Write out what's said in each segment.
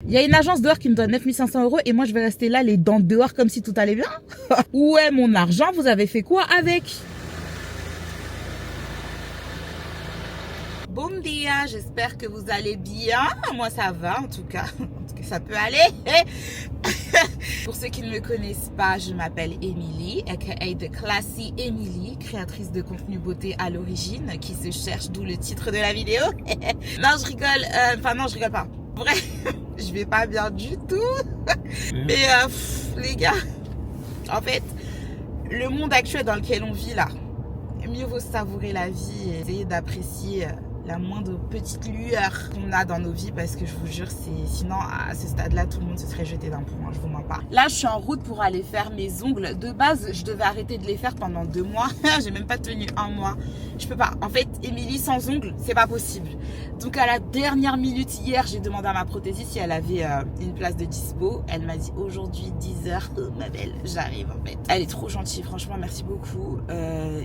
Il y a une agence dehors qui me donne 9500 € et moi je vais rester là les dents dehors comme si tout allait bien. Où est mon argent? Vous avez fait quoi avec? Bon dia, j'espère que vous allez bien. Moi ça va en tout cas. En tout cas ça peut aller. Pour ceux qui ne me connaissent pas, je m'appelle Emily, aka The Classy Emily, créatrice de contenu beauté à l'origine, qui se cherche, d'où le titre de la vidéo. Non je rigole, enfin non je rigole pas. Vrai, je vais pas bien du tout. Mais les gars, en fait, le monde actuel dans lequel on vit là, mieux vaut savourer la vie et essayer d'apprécier la moindre petite lueur qu'on a dans nos vies, parce que je vous jure, sinon à ce stade-là, tout le monde se serait jeté d'un pont, hein, je vous mens pas. Là, je suis en route pour aller faire mes ongles. De base, je devais arrêter de les faire pendant 2 mois. J'ai même pas tenu 1 mois. Je peux pas. En fait, Émilie sans ongles, c'est pas possible. Donc à la dernière minute hier, j'ai demandé à ma prothésiste si elle avait une place de dispo. Elle m'a dit aujourd'hui 10h, oh, ma belle, j'arrive en fait. Elle est trop gentille, franchement, merci beaucoup.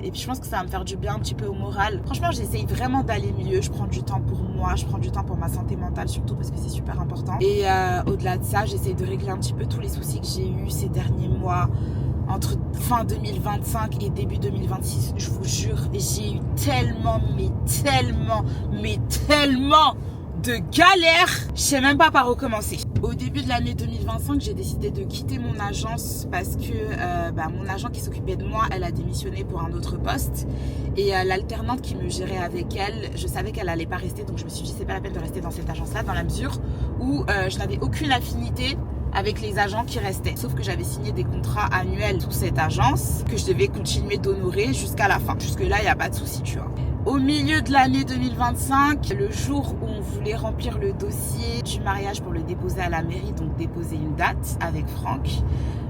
Et puis je pense que ça va me faire du bien un petit peu au moral. Franchement, j'essaye vraiment d'aller mieux. Je prends du temps pour moi, je prends du temps pour ma santé mentale surtout, parce que c'est super important. Et au-delà de ça, j'essaie de régler un petit peu tous les soucis que j'ai eu ces derniers mois. Entre fin 2025 et début 2026, je vous jure, j'ai eu tellement de galères. Je sais même pas par où commencer. Au début de l'année 2025, j'ai décidé de quitter mon agence parce que mon agent qui s'occupait de moi, elle a démissionné pour un autre poste. Et l'alternante qui me gérait avec elle, je savais qu'elle allait pas rester. Donc je me suis dit, c'est pas la peine de rester dans cette agence-là, dans la mesure où je n'avais aucune affinité avec les agents qui restaient. Sauf que j'avais signé des contrats annuels sous cette agence que je devais continuer d'honorer jusqu'à la fin. Jusque là, il n'y a pas de souci, tu vois. Au milieu de l'année 2025, le jour où on voulait remplir le dossier du mariage pour le déposer à la mairie, donc déposer une date avec Franck,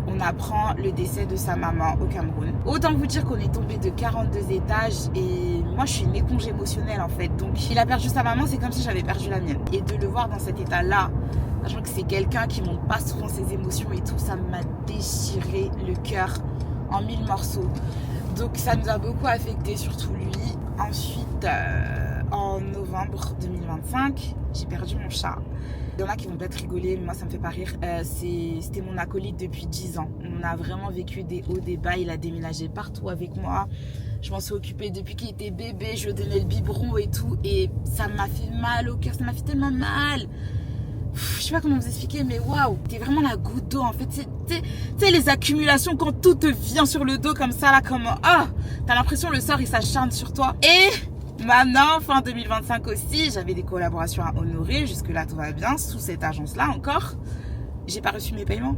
on apprend le décès de sa maman au Cameroun. Autant vous dire qu'on est tombé de 42 étages et moi je suis une éponge émotionnelle en fait. Donc il a perdu sa maman, c'est comme si j'avais perdu la mienne. Et de le voir dans cet état-là, sachant que c'est quelqu'un qui montre pas souvent ses émotions et tout, ça m'a déchiré le cœur en 1000 morceaux. Donc ça nous a beaucoup affecté, surtout lui. Ensuite, en novembre 2025, j'ai perdu mon chat. Il y en a qui vont peut-être rigoler, mais moi ça me fait pas rire. C'était mon acolyte depuis 10 ans. On a vraiment vécu des hauts, des bas. Il a déménagé partout avec moi. Je m'en suis occupée depuis qu'il était bébé. Je lui donnais le biberon et tout. Et ça m'a fait mal au cœur. Ça m'a fait tellement mal. Je sais pas comment vous expliquer, mais waouh, t'es vraiment la goutte d'eau en fait. Tu sais, les accumulations quand tout te vient sur le dos comme ça, là, comme t'as l'impression le sort il s'acharne sur toi. Et maintenant, fin 2025 aussi, j'avais des collaborations à honorer. Jusque-là, tout va bien. Sous cette agence-là encore, j'ai pas reçu mes paiements.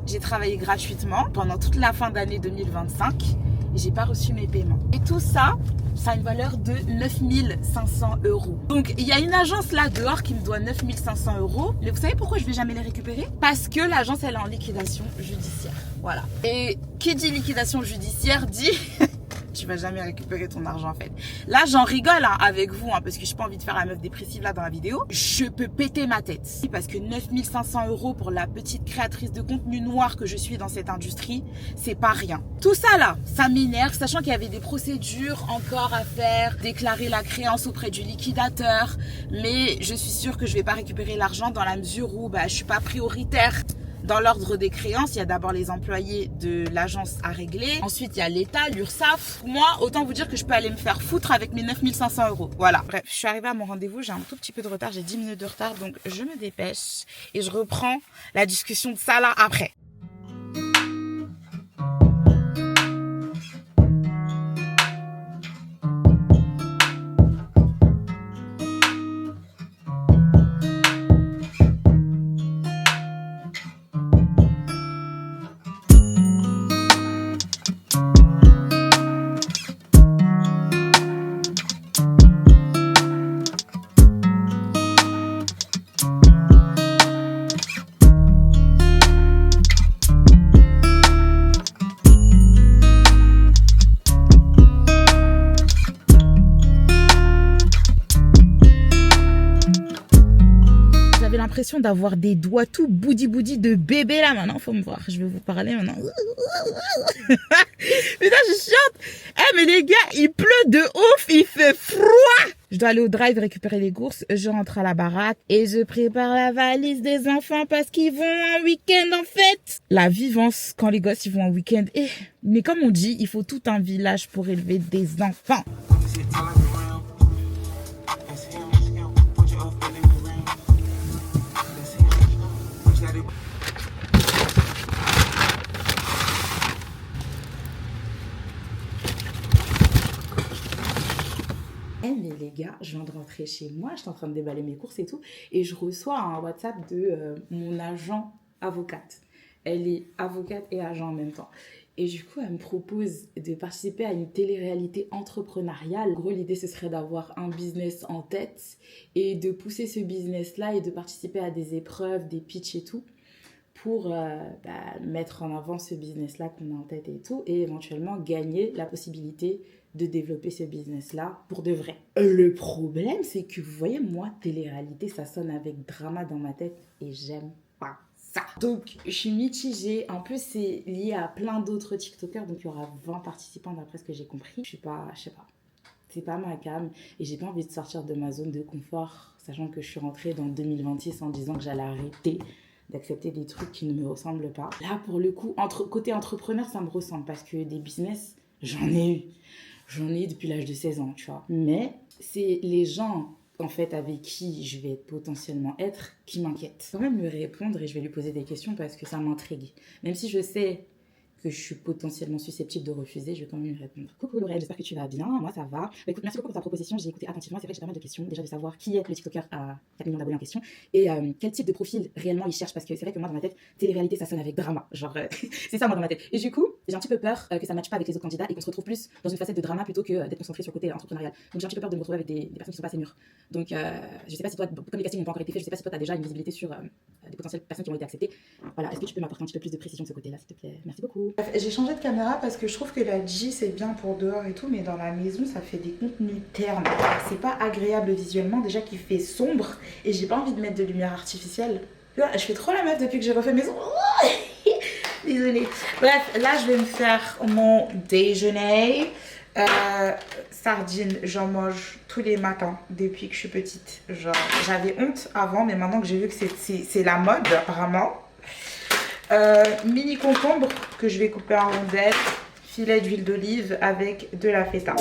J'ai travaillé gratuitement pendant toute la fin d'année 2025 et j'ai pas reçu mes paiements. Et tout ça, ça a une valeur de 9500 €. Donc, il y a une agence là dehors qui me doit 9500 €. Mais vous savez pourquoi je vais jamais les récupérer? Parce que l'agence, elle est en liquidation judiciaire. Voilà. Et qui dit liquidation judiciaire dit... tu vas jamais récupérer ton argent en fait. Là j'en rigole avec vous parce que je n'ai pas envie de faire la meuf dépressive là dans la vidéo. Je peux péter ma tête. Parce que 9500 € pour la petite créatrice de contenu noir que je suis dans cette industrie, c'est pas rien. Tout ça là, ça m'énerve, sachant qu'il y avait des procédures encore à faire, déclarer la créance auprès du liquidateur. Mais je suis sûre que je vais pas récupérer l'argent dans la mesure où je suis pas prioritaire. Dans l'ordre des créances, il y a d'abord les employés de l'agence à régler. Ensuite, il y a l'État, l'URSSAF. Moi, autant vous dire que je peux aller me faire foutre avec mes 9500 €. Voilà. Bref, je suis arrivée à mon rendez-vous. J'ai un tout petit peu de retard. J'ai 10 minutes de retard. Donc, je me dépêche. Et je reprends la discussion de ça là après. l'impression d'avoir des doigts tout boudi-boudi de bébé là. Maintenant, faut me voir. Je vais vous parler maintenant. Putain, je chante. Eh, mais les gars, il pleut de ouf. Il fait froid. Je dois aller au drive récupérer les courses. Je rentre à la baraque et je prépare la valise des enfants parce qu'ils vont en week-end en fait. La vivance quand les gosses ils vont en week-end. Mais comme on dit, il faut tout un village pour élever des enfants. Mais les gars, je viens de rentrer chez moi, j'étais en train de déballer mes courses et tout, et je reçois un WhatsApp de mon agent avocate. Elle est avocate et agent en même temps. Et du coup, elle me propose de participer à une télé-réalité entrepreneuriale. En gros, l'idée, ce serait d'avoir un business en tête et de pousser ce business-là et de participer à des épreuves, des pitchs et tout, pour mettre en avant ce business-là qu'on a en tête et tout, et éventuellement gagner la possibilité de développer ce business-là pour de vrai. Le problème, c'est que vous voyez, moi, télé-réalité, ça sonne avec drama dans ma tête et j'aime pas ça. Donc, je suis mitigée. En plus, c'est lié à plein d'autres TikTokers, donc il y aura 20 participants d'après ce que j'ai compris. Je sais pas. C'est pas ma cam et j'ai pas envie de sortir de ma zone de confort, sachant que je suis rentrée dans 2026 en disant que j'allais arrêter d'accepter des trucs qui ne me ressemblent pas. Là, pour le coup, côté entrepreneur, ça me ressemble parce que des business, j'en ai eu. J'en ai depuis l'âge de 16 ans, tu vois. Mais c'est les gens, en fait, avec qui je vais potentiellement être, qui m'inquiètent. Je vais quand même lui répondre et je vais lui poser des questions parce que ça m'intrigue. Même si je sais que je suis potentiellement susceptible de refuser, je vais quand même lui répondre. Coucou Laurel, j'espère que tu vas bien. Moi, ça va. Bah, écoute, merci beaucoup pour ta proposition. J'ai écouté attentivement. C'est vrai que j'ai pas mal de questions. Déjà de savoir qui est le TikToker à 4 millions d'abonnés en question et quel type de profil réellement il cherche. Parce que c'est vrai que moi, dans ma tête, télé-réalité, ça sonne avec drama. Genre, c'est ça, moi, dans ma tête. Et du coup, j'ai un petit peu peur que ça ne matche pas avec les autres candidats et qu'on se retrouve plus dans une facette de drama plutôt que d'être concentré sur le côté entrepreneurial. Donc, j'ai un petit peu peur de me retrouver avec des personnes qui sont pas assez mûres. Donc, je sais pas si toi, comme les castings n'ont pas encore été faits, je sais pas si toi, tu as déjà une visibilité sur des potentielles personnes qui ont été acceptées. Voilà, est-ce que tu peux m'apporter un petit peu plus de précision de ce côté-là, s'il te plaît? Merci beaucoup. J'ai changé de caméra parce que je trouve que la G c'est bien pour dehors et tout, mais dans la maison ça fait des contenus ternes. C'est pas agréable visuellement, déjà qu'il fait sombre et j'ai pas envie de mettre de lumière artificielle. Je fais trop la meuf depuis que j'ai refait maison. Désolée. Bref, là je vais me faire mon déjeuner. Sardines, j'en mange tous les matins depuis que je suis petite. Genre, j'avais honte avant, mais maintenant que j'ai vu que c'est la mode apparemment. Mini concombre que je vais couper en rondelles, filet d'huile d'olive avec de la feta.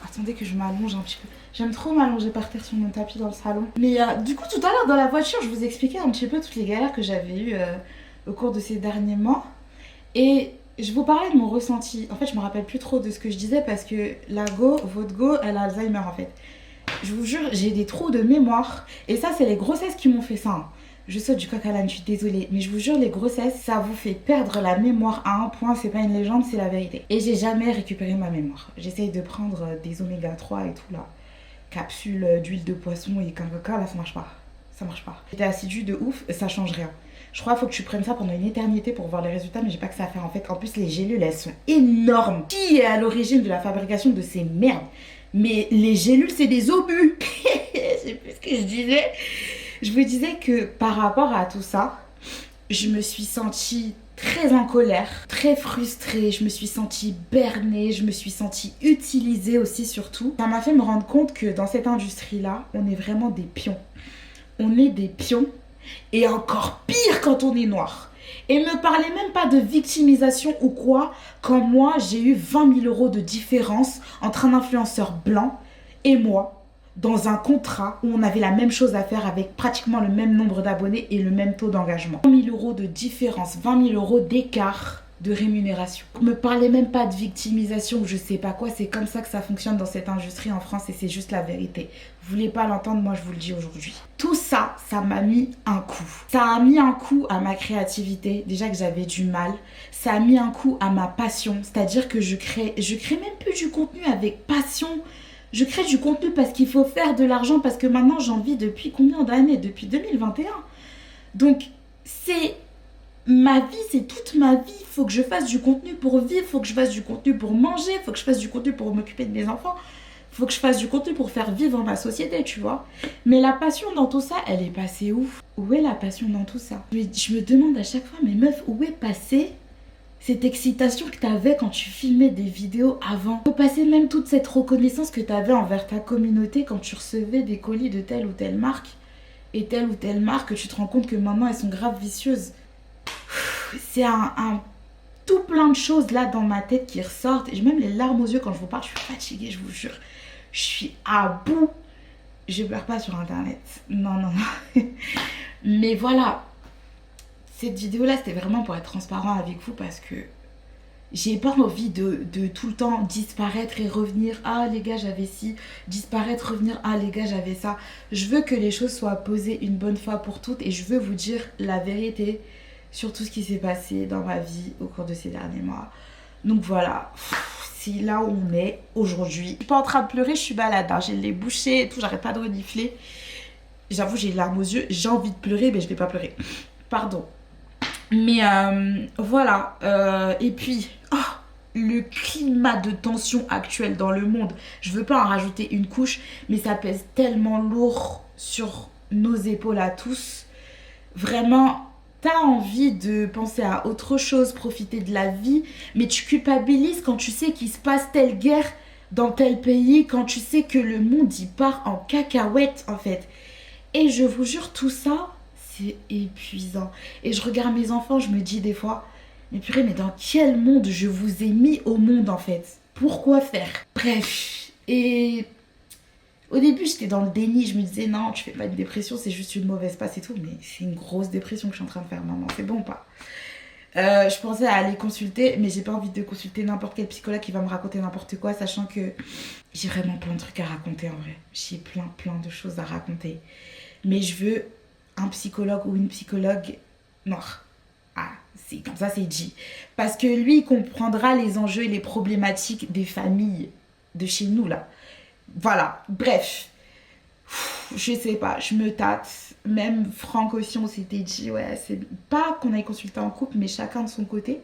Attendez que je m'allonge un petit peu. J'aime trop m'allonger par terre sur mon tapis dans le salon. Mais du coup, tout à l'heure dans la voiture, je vous expliquais un petit peu toutes les galères que j'avais eues au cours de ces derniers mois. Et je vous parlais de mon ressenti. En fait, je me rappelle plus trop de ce que je disais parce que votre go, elle a Alzheimer en fait. Je vous jure, j'ai des trous de mémoire. Et ça, c'est les grossesses qui m'ont fait ça. Hein. Je saute du coq à l'âne, je suis désolée. Mais je vous jure, les grossesses, ça vous fait perdre la mémoire à un point. C'est pas une légende, c'est la vérité. Et j'ai jamais récupéré ma mémoire. J'essaye de prendre des oméga 3 et tout là. Capsules d'huile de poisson et caca, là ça marche pas. ça marche pas. T'es assidu de ouf, ça change rien. Je crois qu'il faut que tu prennes ça pendant une éternité pour voir les résultats, mais j'ai pas que ça à faire en fait. En plus, les gélules, elles sont énormes. Qui est à l'origine de la fabrication de ces merdes? Mais les gélules, c'est des obus. Je sais plus ce que je disais. Je me disais que par rapport à tout ça, je me suis sentie très en colère, très frustrée, je me suis sentie bernée, je me suis sentie utilisée aussi surtout. Ça m'a fait me rendre compte que dans cette industrie-là, on est vraiment des pions. On est des pions et encore pire quand on est noir. Et me parlez même pas de victimisation ou quoi, quand moi j'ai eu 20 000 € de différence entre un influenceur blanc et moi, dans un contrat où on avait la même chose à faire avec pratiquement le même nombre d'abonnés et le même taux d'engagement. 20 000 € de différence, 20 000 € d'écart de rémunération. Me parlez même pas de victimisation ou je sais pas quoi, c'est comme ça que ça fonctionne dans cette industrie en France et c'est juste la vérité. Vous voulez pas l'entendre, moi je vous le dis aujourd'hui. Tout ça, ça m'a mis un coup. Ça a mis un coup à ma créativité, déjà que j'avais du mal. Ça a mis un coup à ma passion, c'est-à-dire que je crée même plus du contenu avec passion. Je crée du contenu parce qu'il faut faire de l'argent, parce que maintenant j'en vis depuis combien d'années? Depuis 2021. Donc c'est ma vie, c'est toute ma vie. Il faut que je fasse du contenu pour vivre, il faut que je fasse du contenu pour manger, il faut que je fasse du contenu pour m'occuper de mes enfants, il faut que je fasse du contenu pour faire vivre ma société, tu vois. Mais la passion dans tout ça, elle est passée où? Où est la passion dans tout ça? Je me demande à chaque fois, mais meuf, où est passée cette excitation que tu avais quand tu filmais des vidéos avant? Où est passée même toute cette reconnaissance que tu avais envers ta communauté quand tu recevais des colis de telle ou telle marque? Et telle ou telle marque, tu te rends compte que maintenant elles sont grave vicieuses. C'est un tout plein de choses là dans ma tête qui ressortent. Et j'ai même les larmes aux yeux quand je vous parle. Je suis fatiguée, je vous jure. Je suis à bout. Je pleure pas sur internet. Non, non, non. Mais voilà. Cette vidéo là, c'était vraiment pour être transparent avec vous parce que j'ai pas envie de tout le temps disparaître et revenir. Ah les gars, j'avais ci. Disparaître, revenir. Ah les gars, j'avais ça. Je veux que les choses soient posées une bonne fois pour toutes et je veux vous dire la vérité sur tout ce qui s'est passé dans ma vie au cours de ces derniers mois. Donc voilà, c'est là où on est aujourd'hui. Je suis pas en train de pleurer, je suis malade, hein. J'ai les bouchées et tout, j'arrête pas de renifler. J'avoue, j'ai les larmes aux yeux, j'ai envie de pleurer, mais je vais pas pleurer. Pardon. Mais voilà, et puis, le climat de tension actuel dans le monde, je veux pas en rajouter une couche, mais ça pèse tellement lourd sur nos épaules à tous. Vraiment, t'as envie de penser à autre chose, profiter de la vie, mais tu culpabilises quand tu sais qu'il se passe telle guerre dans tel pays, quand tu sais que le monde y part en cacahuète en fait. Et je vous jure, tout ça, c'est épuisant. Et je regarde mes enfants, je me dis des fois, mais purée, mais dans quel monde je vous ai mis au monde en fait? Pourquoi faire? Bref, et au début, j'étais dans le déni, je me disais non, tu fais pas une dépression, c'est juste une mauvaise passe et tout, mais c'est une grosse dépression que je suis en train de faire maintenant, c'est bon ou pas? Je pensais à aller consulter, mais j'ai pas envie de consulter n'importe quel psychologue qui va me raconter n'importe quoi, sachant que j'ai vraiment plein de trucs à raconter en vrai. J'ai plein de choses à raconter. Mais je veux un psychologue ou une psychologue noire. Ah, c'est comme ça, c'est dit. Parce que lui, il comprendra les enjeux et les problématiques des familles de chez nous, là. Voilà, bref. Je sais pas, je me tâte. Même Franck aussi, on s'était dit, ouais, c'est pas qu'on aille consulter en couple, mais chacun de son côté.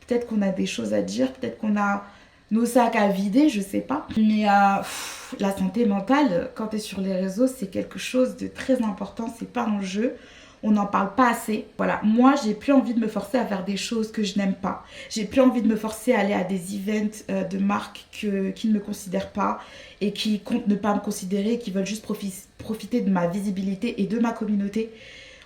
Peut-être qu'on a des choses à dire, peut-être qu'on a nos sacs à vider, je sais pas. Mais la santé mentale, quand t'es sur les réseaux, c'est quelque chose de très important, c'est pas un jeu. On n'en parle pas assez. Voilà, moi, j'ai plus envie de me forcer à faire des choses que je n'aime pas. J'ai plus envie de me forcer à aller à des events de marques qui ne me considèrent pas et qui comptent ne pas me considérer, qui veulent juste profiter de ma visibilité et de ma communauté.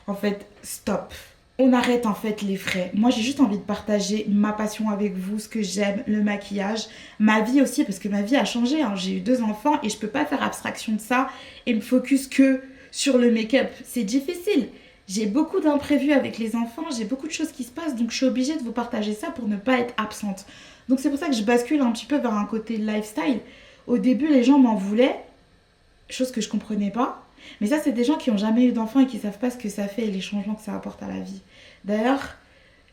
En fait, stop. On arrête en fait les frais. Moi, j'ai juste envie de partager ma passion avec vous, ce que j'aime, le maquillage, ma vie aussi, parce que ma vie a changé. Hein. J'ai eu 2 enfants et je peux pas faire abstraction de ça et me focus que sur le make-up. C'est difficile. J'ai beaucoup d'imprévus avec les enfants, j'ai beaucoup de choses qui se passent, donc je suis obligée de vous partager ça pour ne pas être absente. Donc c'est pour ça que je bascule un petit peu vers un côté lifestyle. Au début, les gens m'en voulaient, chose que je comprenais pas. Mais ça, c'est des gens qui n'ont jamais eu d'enfants et qui savent pas ce que ça fait et les changements que ça apporte à la vie. D'ailleurs,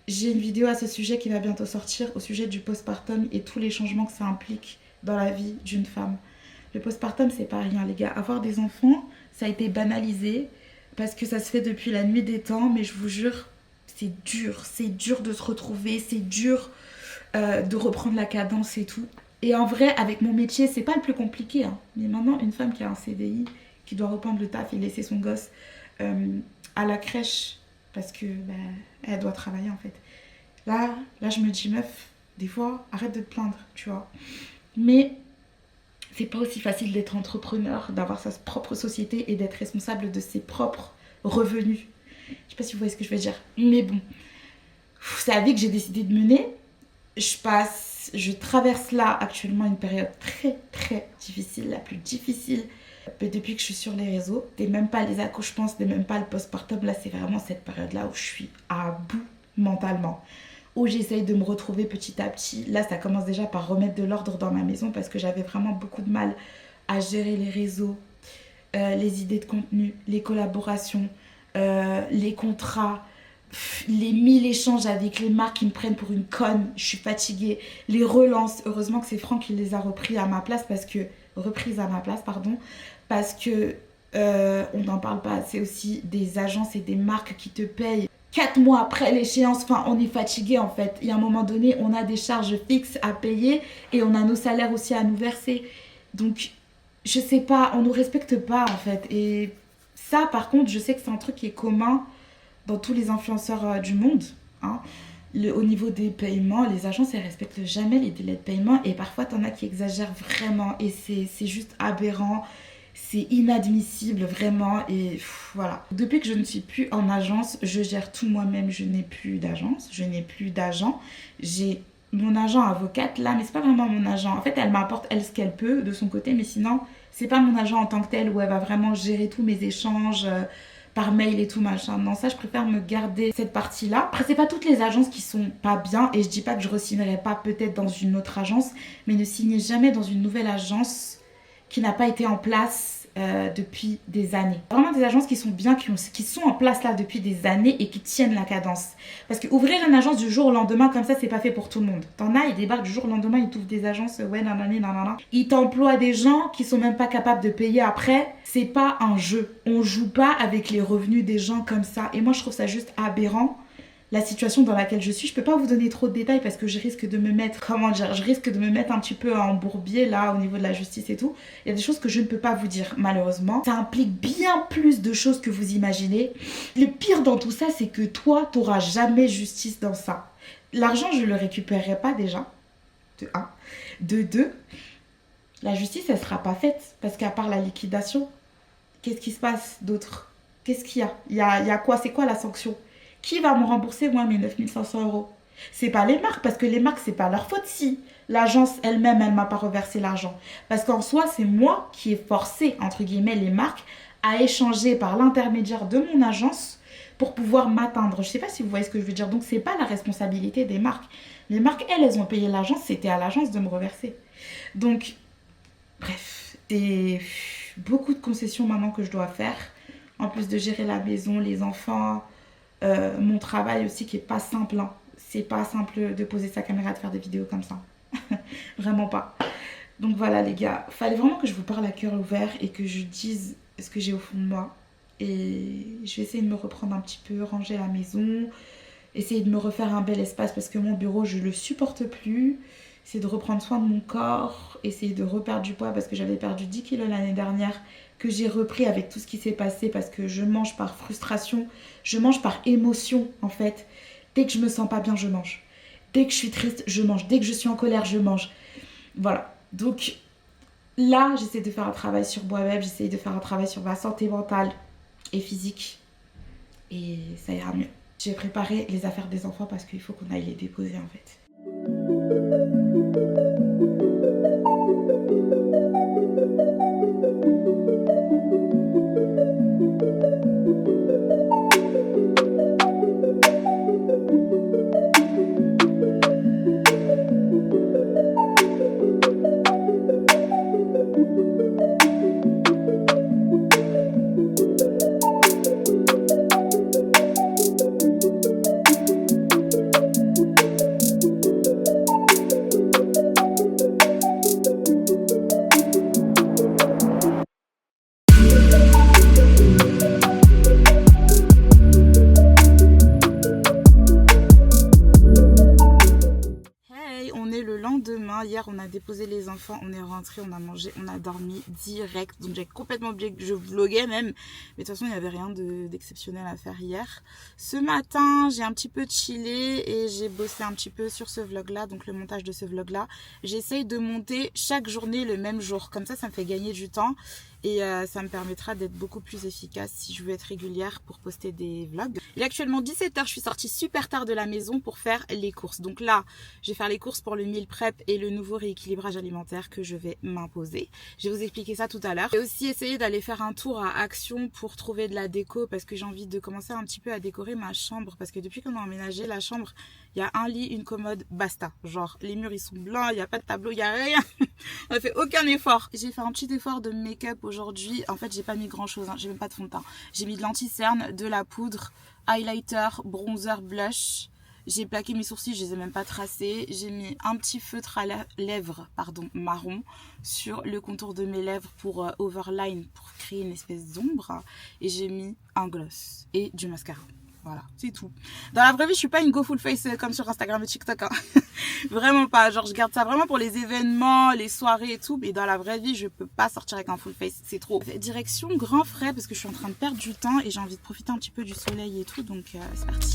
j'ai une vidéo à ce sujet qui va bientôt sortir, au sujet du postpartum et tous les changements que ça implique dans la vie d'une femme. Le postpartum, c'est pas rien, les gars. Avoir des enfants, ça a été banalisé. parce que ça se fait depuis la nuit des temps, mais je vous jure, c'est dur de se retrouver, c'est dur de reprendre la cadence et tout. Et en vrai, avec mon métier, c'est pas le plus compliqué, hein. Mais maintenant, une femme qui a un CDI, qui doit reprendre le taf et laisser son gosse à la crèche, parce que elle doit travailler en fait. Là, je me dis, meuf, des fois, arrête de te plaindre, tu vois. Mais c'est pas aussi facile d'être entrepreneur, d'avoir sa propre société et d'être responsable de ses propres revenus. Je sais pas si vous voyez ce que je veux dire. Mais bon, c'est la vie que j'ai décidé de mener. Je traverse là actuellement une période très très difficile, la plus difficile depuis que je suis sur les réseaux. Et même pas les accouchements, c'est même pas le postpartum. Là, c'est vraiment cette période-là où je suis à bout mentalement, où j'essaye de me retrouver petit à petit. Là, ça commence déjà par remettre de l'ordre dans ma maison parce que j'avais vraiment beaucoup de mal à gérer les réseaux, les idées de contenu, les collaborations, les contrats, les 1000 échanges avec les marques qui me prennent pour une conne. Je suis fatiguée. Les relances, heureusement que c'est Franck qui les a reprises à ma place parce que on n'en parle pas assez aussi des agences et des marques qui te payent 4 mois après l'échéance. Enfin, on est fatigué en fait. Il y a un moment donné, on a des charges fixes à payer et on a nos salaires aussi à nous verser. Donc, je sais pas, on nous respecte pas en fait. Et ça, par contre, je sais que c'est un truc qui est commun dans tous les influenceurs du monde, hein. Au niveau des paiements, les agences, elles respectent jamais les délais de paiement et parfois, t'en as qui exagèrent vraiment et c'est juste aberrant. C'est inadmissible vraiment et voilà. Depuis que je ne suis plus en agence, je gère tout moi-même. Je n'ai plus d'agence, je n'ai plus d'agent. J'ai mon agent avocate là, mais c'est pas vraiment mon agent. En fait, elle m'apporte elle ce qu'elle peut de son côté, mais sinon, c'est pas mon agent en tant que tel où elle va vraiment gérer tous mes échanges par mail et tout machin. Non, ça, je préfère me garder cette partie-là. Après, c'est pas toutes les agences qui sont pas bien et je dis pas que je re-signerai pas peut-être dans une autre agence, mais ne signez jamais dans une nouvelle agence qui n'a pas été en place depuis des années. Vraiment des agences qui sont bien, qui sont en place là depuis des années et qui tiennent la cadence. Parce que ouvrir une agence du jour au lendemain comme ça, c'est pas fait pour tout le monde. T'en as, ils débarquent du jour au lendemain, ils t'ouvrent des agences, ouais, nanana. Ils t'emploient des gens qui sont même pas capables de payer après. C'est pas un jeu. On joue pas avec les revenus des gens comme ça. Et moi, je trouve ça juste aberrant. La situation dans laquelle je suis, je peux pas vous donner trop de détails parce que je risque de me mettre, je risque de me mettre un petit peu en bourbier là au niveau de la justice et tout. Il y a des choses que je ne peux pas vous dire malheureusement. Ça implique bien plus de choses que vous imaginez. Le pire dans tout ça, c'est que toi, t'auras jamais justice dans ça. L'argent, je le récupérerai pas déjà, de 1. De 2, la justice, elle sera pas faite parce qu'à part la liquidation, qu'est-ce qui se passe d'autre? Qu'est-ce qu'il y a? Il y a quoi? C'est quoi la sanction? Qui va me rembourser, moi, mes 9500 €? C'est pas les marques, parce que les marques, c'est pas leur faute si l'agence elle-même, elle m'a pas reversé l'argent. Parce qu'en soi, c'est moi qui ai forcé, entre guillemets, les marques à échanger par l'intermédiaire de mon agence pour pouvoir m'atteindre. Je sais pas si vous voyez ce que je veux dire. Donc, c'est pas la responsabilité des marques. Les marques, elles ont payé l'agence, c'était à l'agence de me reverser. Donc, bref, c'est beaucoup de concessions maintenant que je dois faire. En plus de gérer la maison, les enfants... mon travail aussi qui est pas simple, hein. C'est pas simple de poser sa caméra, de faire des vidéos comme ça. Vraiment pas. Donc voilà les gars, fallait vraiment que je vous parle à cœur ouvert et que je dise ce que j'ai au fond de moi. Et je vais essayer de me reprendre un petit peu, ranger la maison, essayer de me refaire un bel espace parce que mon bureau je le supporte plus. Essayer de reprendre soin de mon corps, essayer de reperdre du poids parce que j'avais perdu 10 kilos l'année dernière, que j'ai repris avec tout ce qui s'est passé parce que je mange par frustration, je mange par émotion en fait. Dès que je me sens pas bien, je mange. Dès que je suis triste, je mange. Dès que je suis en colère, je mange. Voilà. Donc là, j'essaie de faire un travail sur moi-même, j'essaie de faire un travail sur ma santé mentale et physique. Et ça ira mieux. J'ai préparé les affaires des enfants parce qu'il faut qu'on aille les déposer en fait. hier, on a déposé les enfants, on est rentré, on a mangé, on a dormi direct. Donc j'ai complètement oublié que je vloguais même. Mais de toute façon, il n'y avait rien d'exceptionnel à faire hier. Ce matin, j'ai un petit peu chillé et j'ai bossé un petit peu sur ce vlog-là, donc le montage de ce vlog-là. J'essaye de monter chaque journée le même jour. Comme ça me fait gagner du temps. Et ça me permettra d'être beaucoup plus efficace si je veux être régulière pour poster des vlogs. Il est actuellement 17 h, je suis sortie super tard de la maison pour faire les courses. Donc là, je vais faire les courses pour le meal prep et le nouveau rééquilibrage alimentaire que je vais m'imposer. Je vais vous expliquer ça tout à l'heure. J'ai aussi essayé d'aller faire un tour à Action pour trouver de la déco parce que j'ai envie de commencer un petit peu à décorer ma chambre. Parce que depuis qu'on a emménagé la chambre, il y a un lit, une commode, basta. Genre les murs ils sont blancs, il n'y a pas de tableau, il n'y a rien. On n'a fait aucun effort. J'ai fait un petit effort de make-up aujourd'hui. En fait, j'ai pas mis grand chose, hein. J'ai même pas de fond de teint. J'ai mis de l'anti-cerne, de la poudre, highlighter, bronzer, blush. J'ai plaqué mes sourcils, je les ai même pas tracés. J'ai mis un petit feutre à lèvres, marron, sur le contour de mes lèvres pour overline, pour créer une espèce d'ombre. Et j'ai mis un gloss et du mascara. Voilà, c'est tout. Dans la vraie vie, je suis pas une go full face comme sur Instagram et TikTok. Hein. Vraiment pas. Genre, je garde ça vraiment pour les événements, les soirées et tout. Mais dans la vraie vie, je peux pas sortir avec un full face. C'est trop. Direction Grand Frais parce que je suis en train de perdre du temps et j'ai envie de profiter un petit peu du soleil et tout. Donc, c'est parti.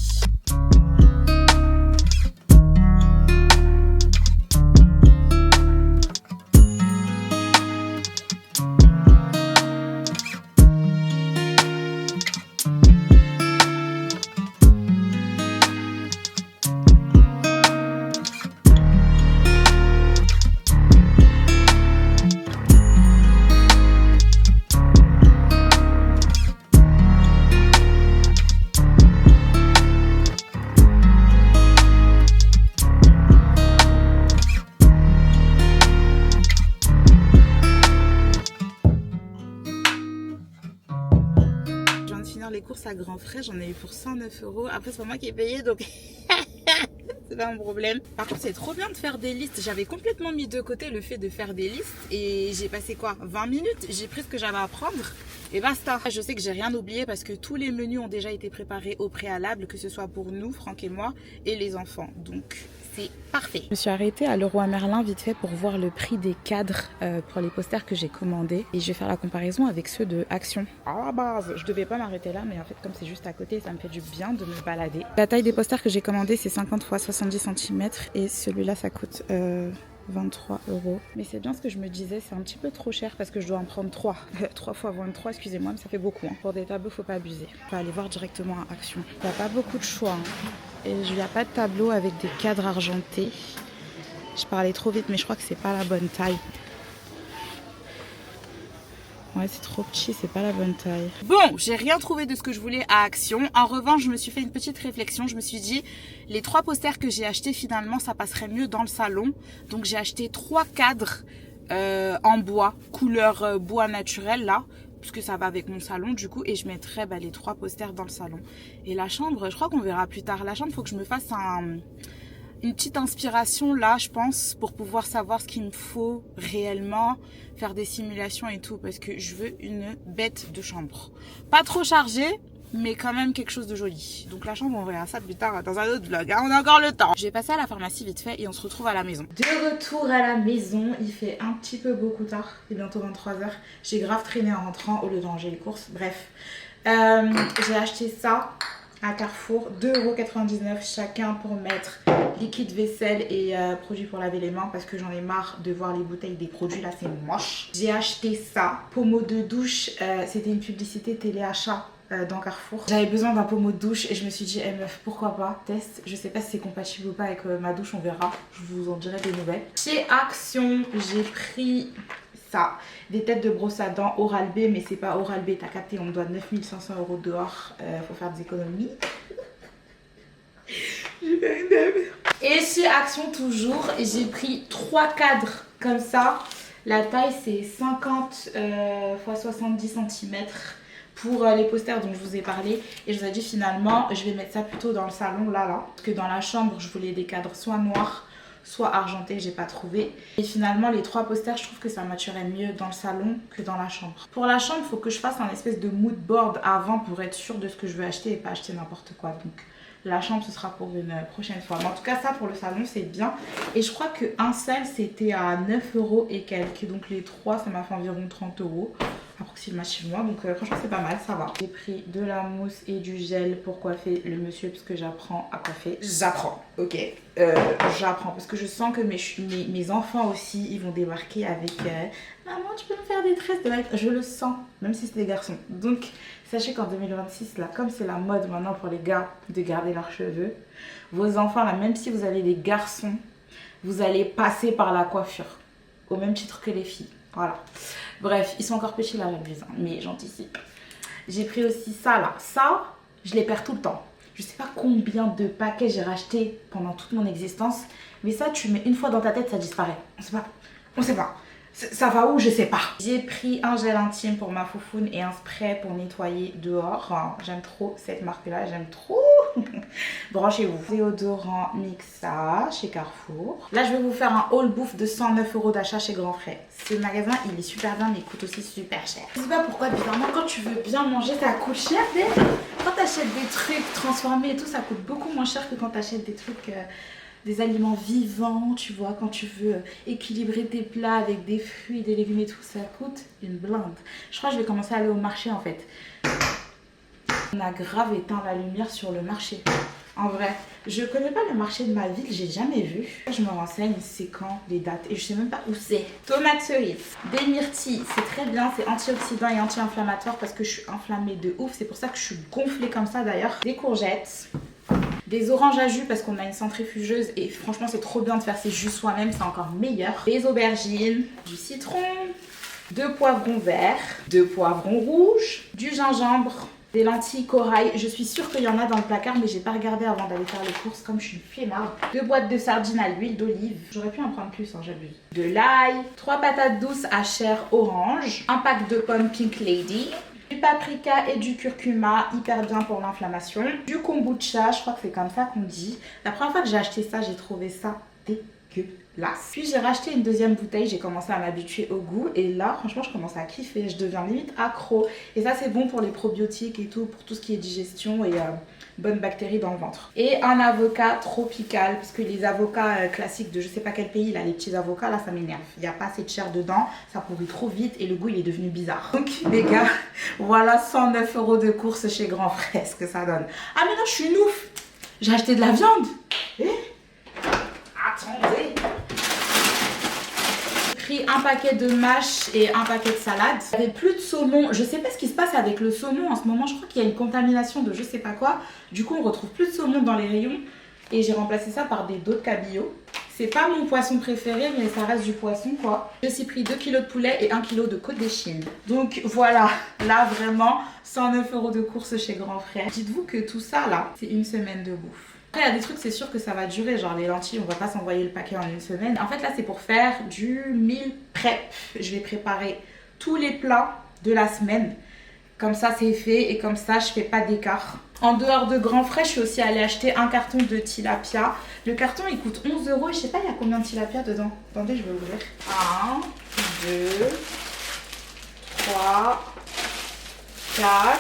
Les courses à Grand Frais, j'en ai eu pour 109 €. Après, c'est pas moi qui ai payé, donc c'est pas un problème. Par contre, c'est trop bien de faire des listes. J'avais complètement mis de côté le fait de faire des listes et j'ai passé quoi, 20 minutes. J'ai pris ce que j'avais à prendre et basta. Je sais que j'ai rien oublié parce que tous les menus ont déjà été préparés au préalable, que ce soit pour nous, Franck et moi, et les enfants. Donc c'est parfait. Je me suis arrêtée à Leroy Merlin vite fait pour voir le prix des cadres pour les posters que j'ai commandés. Et je vais faire la comparaison avec ceux de Action. À la base, je devais pas m'arrêter là, mais en fait comme c'est juste à côté, ça me fait du bien de me balader. La taille des posters que j'ai commandés, c'est 50 x 70 cm et celui-là, ça coûte 23 €. Mais c'est bien ce que je me disais, c'est un petit peu trop cher parce que je dois en prendre 3. 3 x 23, excusez-moi, mais ça fait beaucoup. Hein. Pour des tableaux, faut pas abuser. On va aller voir directement à Action. Il n'y a pas beaucoup de choix. Hein. Et il n'y a pas de tableau avec des cadres argentés. Je parlais trop vite, mais je crois que c'est pas la bonne taille. Ouais, c'est trop petit, c'est pas la bonne taille. Bon, j'ai rien trouvé de ce que je voulais à Action. En revanche, je me suis fait une petite réflexion. Je me suis dit, les 3 posters que j'ai achetés, finalement, ça passerait mieux dans le salon. Donc, j'ai acheté 3 cadres en bois, couleur bois naturel, là. Puisque ça va avec mon salon, du coup. Et je mettrai les 3 posters dans le salon. Et la chambre, je crois qu'on verra plus tard. La chambre, il faut que je me fasse une petite inspiration là, je pense, pour pouvoir savoir ce qu'il me faut réellement, faire des simulations et tout, parce que je veux une bête de chambre. Pas trop chargée, mais quand même quelque chose de joli. Donc la chambre, on verra ça plus tard dans un autre vlog, hein, on a encore le temps. Je vais passer à la pharmacie vite fait et on se retrouve à la maison. De retour à la maison, il fait un petit peu beaucoup tard, il est bientôt 23 h. J'ai grave traîné en rentrant au lieu de ranger les courses, bref. J'ai acheté ça à Carrefour, 2,99 € chacun pour mettre liquide vaisselle et produits pour laver les mains parce que j'en ai marre de voir les bouteilles des produits là, c'est moche. J'ai acheté ça, pommeau de douche, c'était une publicité téléachat dans Carrefour. J'avais besoin d'un pommeau de douche et je me suis dit, meuf, pourquoi pas, test. Je sais pas si c'est compatible ou pas avec ma douche, on verra, je vous en dirai des nouvelles. Chez Action, j'ai pris ça, des têtes de brosse à dents Oral-B, mais c'est pas Oral-B, t'as capté, on me doit 9500 € dehors, faut faire des économies. J'ai fait une dème. Et chez Action toujours, j'ai pris 3 cadres comme ça. La taille c'est 50 x 70 cm pour les posters dont je vous ai parlé. Et je vous ai dit finalement, je vais mettre ça plutôt dans le salon là. Parce que dans la chambre, je voulais des cadres soit noirs, soit argenté, j'ai pas trouvé. Et finalement les 3 posters, je trouve que ça matcherait mieux dans le salon que dans la chambre. Pour la chambre, il faut que je fasse un espèce de mood board avant pour être sûre de ce que je veux acheter et pas acheter n'importe quoi. Donc La chambre, ce sera pour une prochaine fois. Mais en tout cas, ça pour le salon, c'est bien. Et je crois qu'un seul, c'était à 9 € et quelques. Donc les trois, ça m'a fait environ 30 € approximativement. Donc franchement, c'est pas mal, ça va. J'ai pris de la mousse et du gel pour coiffer le monsieur parce que j'apprends à coiffer. J'apprends, ok. J'apprends parce que je sens que mes enfants aussi, ils vont débarquer avec maman, tu peux me faire des tresses de light. Je le sens, même si c'est des garçons. Donc sachez qu'en 2026, là, comme c'est la mode maintenant pour les gars de garder leurs cheveux, vos enfants, là, même si vous avez des garçons, vous allez passer par la coiffure. Au même titre que les filles. Voilà. Bref, ils sont encore petits là, j'abuse, mais j'anticipe. J'ai pris aussi ça là. Ça, je les perds tout le temps. Je sais pas combien de paquets j'ai racheté pendant toute mon existence. Mais ça, tu mets une fois dans ta tête, ça disparaît. On sait pas. On sait pas. Ça va où? Je sais pas. J'ai pris un gel intime pour ma foufoune et un spray pour nettoyer dehors. Enfin, j'aime trop cette marque-là. J'aime trop. Branchez-vous. Déodorant Mixa chez Carrefour. Là, je vais vous faire un haul bouffe de 109 € d'achat chez Grand Frais. Ce magasin, il est super bien, mais il coûte aussi super cher. Je sais pas pourquoi, bizarrement, quand tu veux bien manger, ça coûte cher. Mais quand tu achètes des trucs transformés et tout, ça coûte beaucoup moins cher que quand tu achètes des trucs... des aliments vivants, tu vois, quand tu veux équilibrer tes plats avec des fruits, des légumes et tout, ça coûte une blinde. Je crois que je vais commencer à aller au marché en fait. On a grave éteint la lumière sur le marché. En vrai, je connais pas le marché de ma ville, j'ai jamais vu. Je me renseigne, c'est quand, les dates, et je sais même pas où c'est. Tomates cerises, des myrtilles, c'est très bien, c'est antioxydant et anti-inflammatoire parce que je suis inflammée de ouf, c'est pour ça que je suis gonflée comme ça d'ailleurs. Des courgettes. Des oranges à jus parce qu'on a une centrifugeuse et franchement c'est trop bien de faire ses jus soi-même, c'est encore meilleur. Des aubergines, du citron, 2 poivrons verts, 2 poivrons rouges, du gingembre, des lentilles corail. Je suis sûre qu'il y en a dans le placard mais j'ai pas regardé avant d'aller faire les courses comme je suis une flemmarde. 2 boîtes de sardines à l'huile d'olive, j'aurais pu en prendre plus, hein, j'abuse. De l'ail, 3 patates douces à chair orange, un pack de pommes Pink Lady, du paprika et du curcuma, hyper bien pour l'inflammation. Du kombucha, je crois que c'est comme ça qu'on dit. La première fois que j'ai acheté ça, j'ai trouvé ça dégueulasse. Puis j'ai racheté une deuxième bouteille, j'ai commencé à m'habituer au goût. Et là, franchement, je commence à kiffer. Je deviens limite accro. Et ça, c'est bon pour les probiotiques et tout, pour tout ce qui est digestion et bonnes bactéries dans le ventre. Et un avocat tropical, parce que les avocats classiques de je sais pas quel pays, là, les petits avocats, là, ça m'énerve. Il n'y a pas assez de chair dedans, ça pourrit trop vite et le goût, il est devenu bizarre. Donc, les gars, voilà 109 € de course chez Grand Frais, ce que ça donne. Ah, mais non, je suis une ouf. J'ai acheté de la viande. Attendez. J'ai pris un paquet de mâches et un paquet de salade. Il n'y avait plus de saumon. Je sais pas ce qui se passe avec le saumon en ce moment. Je crois qu'il y a une contamination de je sais pas quoi. Du coup, on retrouve plus de saumon dans les rayons. Et j'ai remplacé ça par des dos de cabillaud. C'est pas mon poisson préféré, mais ça reste du poisson quoi. J'ai aussi pris 2 kg de poulet et 1 kg de côte d'échine. Donc voilà, là vraiment 109 € de course chez Grand Frère. Dites-vous que tout ça là, c'est une semaine de bouffe. Après, il y a des trucs, c'est sûr que ça va durer. Genre les lentilles, on va pas s'envoyer le paquet en une semaine. En fait, là, c'est pour faire du meal prep. Je vais préparer tous les plats de la semaine. Comme ça, c'est fait et comme ça, je fais pas d'écart. En dehors de Grand Frais, je suis aussi allée acheter un carton de tilapia. Le carton, il coûte 11 € et je sais pas, il y a combien de tilapia dedans. Attendez, je vais ouvrir. 1, 2, 3, 4,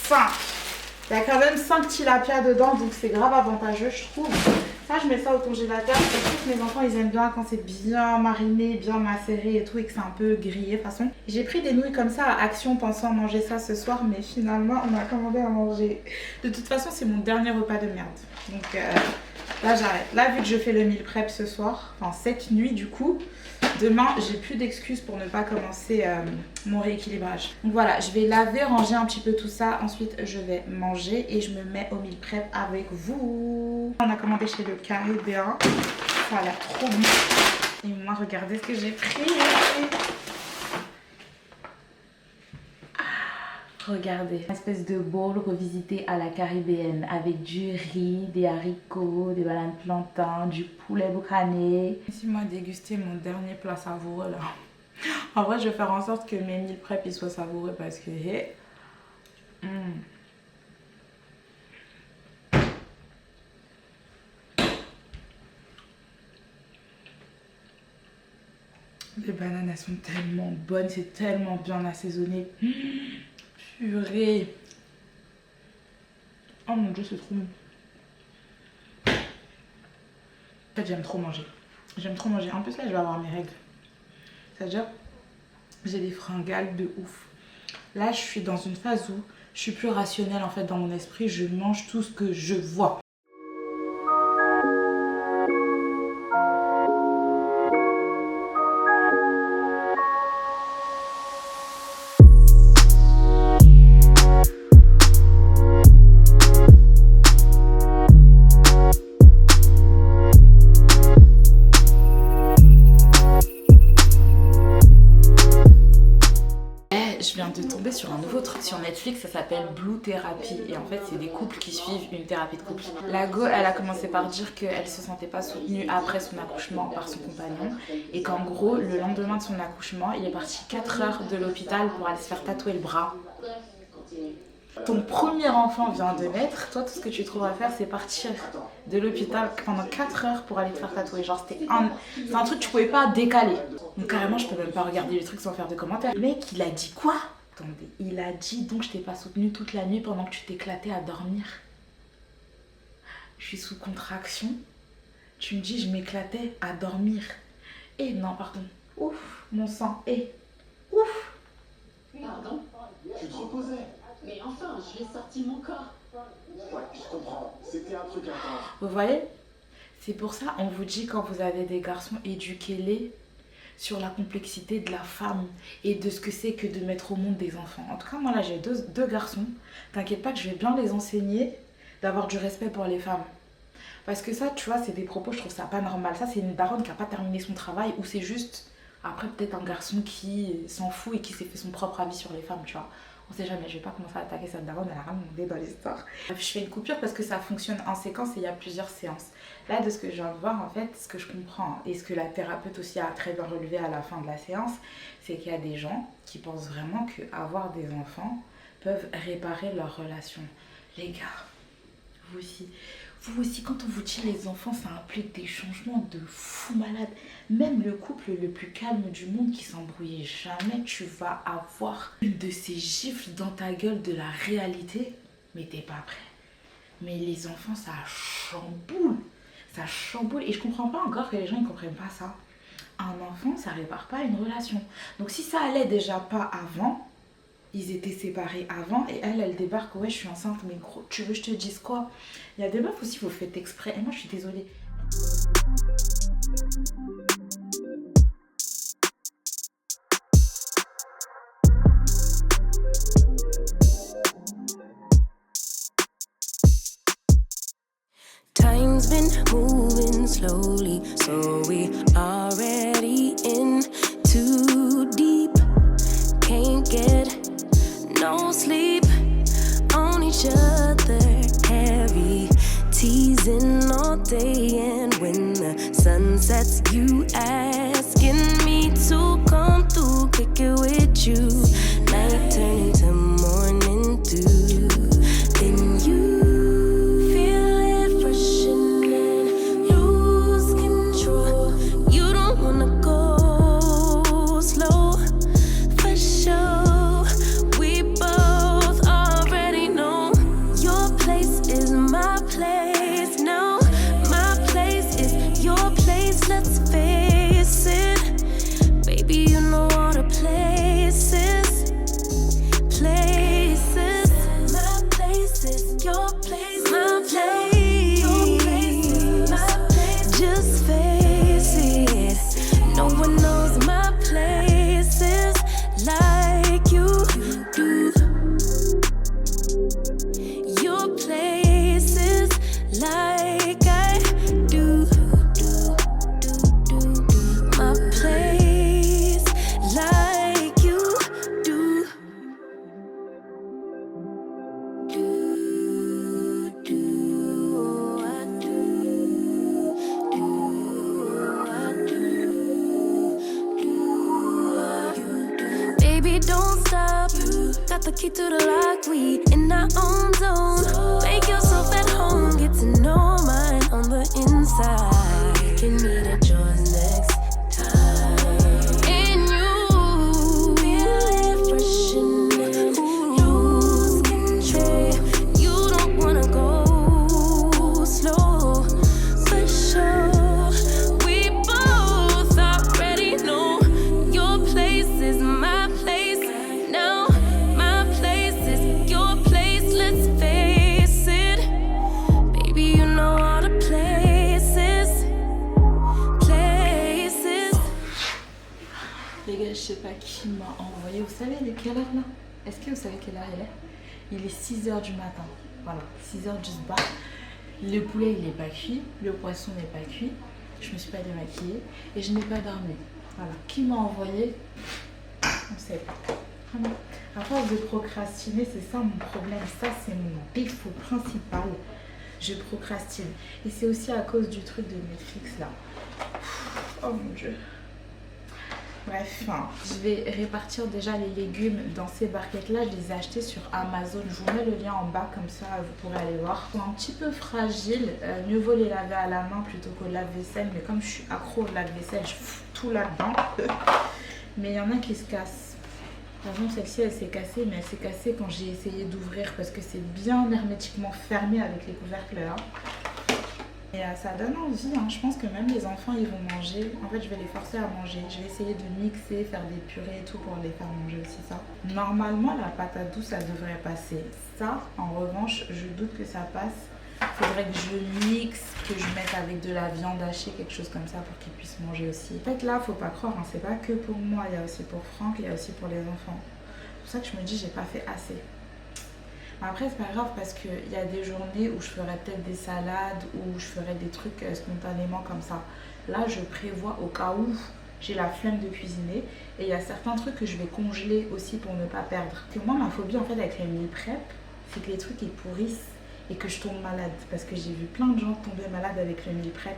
5. Il y a quand même 5 tilapia dedans, donc c'est grave avantageux, je trouve. Ça, je mets ça au congélateur. Je trouve que mes enfants, ils aiment bien quand c'est bien mariné, bien macéré et tout, et que c'est un peu grillé de toute façon. J'ai pris des nouilles comme ça à Action pensant manger ça ce soir, mais finalement, on a commandé à manger. De toute façon, c'est mon dernier repas de merde. Donc là, j'arrête. Là, vu que je fais le meal prep ce soir, enfin cette nuit du coup, demain, j'ai plus d'excuses pour ne pas commencer mon rééquilibrage. Donc voilà, je vais laver, ranger un petit peu tout ça. Ensuite, je vais manger et je me mets au meal prep avec vous. On a commandé chez le Caribéen. Ça a l'air trop bon. Et moi, regardez ce que j'ai pris. Regardez, une espèce de bowl revisité à la caribéenne avec du riz, des haricots, des bananes plantains, du poulet boucané. Laissez-moi déguster mon dernier plat savoureux là. En vrai, je vais faire en sorte que mes meal prep ils soient savoureux parce que les bananes elles sont tellement bonnes, c'est tellement bien assaisonné. Purée. Oh Oh mon dieu, c'est trop bon. En fait, j'aime trop manger. J'aime trop manger. En plus, là, je vais avoir mes règles. C'est-à-dire, j'ai des fringales de ouf. Là, je suis dans une phase où je suis plus rationnelle en fait dans mon esprit. Je mange tout ce que je vois. Je viens de tomber sur un nouveau truc sur Netflix, ça s'appelle Blue Therapy et en fait c'est des couples qui suivent une thérapie de couple. La go, elle a commencé par dire qu'elle se sentait pas soutenue après son accouchement par son compagnon et qu'en gros le lendemain de son accouchement il est parti 4 heures de l'hôpital pour aller se faire tatouer le bras. Ton premier enfant vient de naître, toi tout ce que tu trouves à faire c'est partir de l'hôpital pendant 4 heures pour aller te faire tatouer. Genre c'est un truc que tu pouvais pas décaler. Donc carrément je peux même pas regarder les trucs sans faire de commentaires. Le mec il a dit quoi? Attendez, il a dit donc je t'ai pas soutenu toute la nuit pendant que tu t'éclatais à dormir. Je suis sous contraction. Tu me dis je m'éclatais à dormir. Et non pardon. Ouf, mon sang. Et ouf. Pardon? Tu te reposais. Mais enfin, je l'ai sorti de mon corps. Ouais, je comprends. C'était un truc intense. Vous voyez? C'est pour ça on vous dit quand vous avez des garçons, éduquez-les sur la complexité de la femme et de ce que c'est que de mettre au monde des enfants. En tout cas, moi là j'ai deux garçons. T'inquiète pas que je vais bien les enseigner d'avoir du respect pour les femmes. Parce que ça, tu vois, c'est des propos, je trouve ça pas normal. Ça, c'est une daronne qui a pas terminé son travail ou c'est juste, après peut-être un garçon qui s'en fout et qui s'est fait son propre avis sur les femmes, tu vois. On sait jamais, je vais pas commencer à attaquer cette daronne, elle a rien demandé dans l'histoire. Je fais une coupure parce que ça fonctionne en séquence et il y a plusieurs séances. Là, de ce que je viens de voir, en fait, ce que je comprends et ce que la thérapeute aussi a très bien relevé à la fin de la séance, c'est qu'il y a des gens qui pensent vraiment qu'avoir des enfants peuvent réparer leur relation. Les gars, vous aussi, quand on vous dit les enfants, ça implique des changements de fou malade. Même le couple le plus calme du monde qui s'embrouillait jamais, tu vas avoir une de ces gifles dans ta gueule de la réalité, mais t'es pas prêt. Mais les enfants, ça chamboule. Ça chamboule. Et je comprends pas encore que les gens ne comprennent pas ça. Un enfant, ça répare pas une relation. Donc si ça allait déjà pas avant, ils étaient séparés avant et elle débarque, ouais je suis enceinte, mais gros, tu veux que je te dise quoi? Il y a des meufs aussi, vous faites exprès, et moi je suis désolée. Time's been moving slowly, so we already in too deep. Can't get no sleep on each other, heavy teasing all day. And when the sun sets, you asking me to come through, kick it with you. Night turn to morning dew, then you got the key to the lock, we in our own zone. Make yourself at home, get to know mine on the inside. Can meet at yours next time. And you feel it freshening, lose control. You don't wanna go qui m'a envoyé, vous savez de quelle heure là? Est-ce que vous savez quelle heure il est? Il est 6h du matin. Voilà, 6h juste bas. Le poulet il n'est pas cuit, le poisson n'est pas cuit. Je me suis pas démaquillée et je n'ai pas dormi. Voilà, qui m'a envoyé? On ne sait pas. Vraiment. À force de procrastiner, c'est ça mon problème. Ça, c'est mon défaut principal. Je procrastine. Et c'est aussi à cause du truc de Netflix là. Oh mon Dieu. Bref, je vais répartir déjà les légumes dans ces barquettes là. Je les ai achetés sur Amazon. Je vous mets le lien en bas, comme ça vous pourrez aller voir. Ils sont un petit peu fragiles. Mieux vaut les laver à la main plutôt qu'au lave-vaisselle. Mais comme je suis accro au lave-vaisselle, je fous tout là-dedans. Mais il y en a qui se cassent. Par exemple, celle-ci, elle s'est cassée. Mais elle s'est cassée quand j'ai essayé d'ouvrir parce que c'est bien hermétiquement fermé avec les couvercles là. Et ça donne envie, hein. Je pense que même les enfants ils vont manger. En fait je vais les forcer à manger. Je vais essayer de mixer, faire des purées et tout pour les faire manger aussi ça. Normalement la patate douce ça devrait passer. Ça en revanche je doute que ça passe. Il faudrait que je mixe, que je mette avec de la viande hachée, quelque chose comme ça pour qu'ils puissent manger aussi. En fait là faut pas croire, hein. C'est pas que pour moi, il y a aussi pour Franck, il y a aussi pour les enfants. C'est pour ça que je me dis j'ai pas fait assez. Après c'est pas grave parce qu'il y a des journées où je ferai peut-être des salades, où je ferai des trucs spontanément comme ça. Là je prévois au cas où j'ai la flemme de cuisiner. Et il y a certains trucs que je vais congeler aussi pour ne pas perdre. Parce que moi ma phobie en fait avec les meal prep, c'est que les trucs ils pourrissent et que je tombe malade. Parce que j'ai vu plein de gens tomber malades avec le meal prep.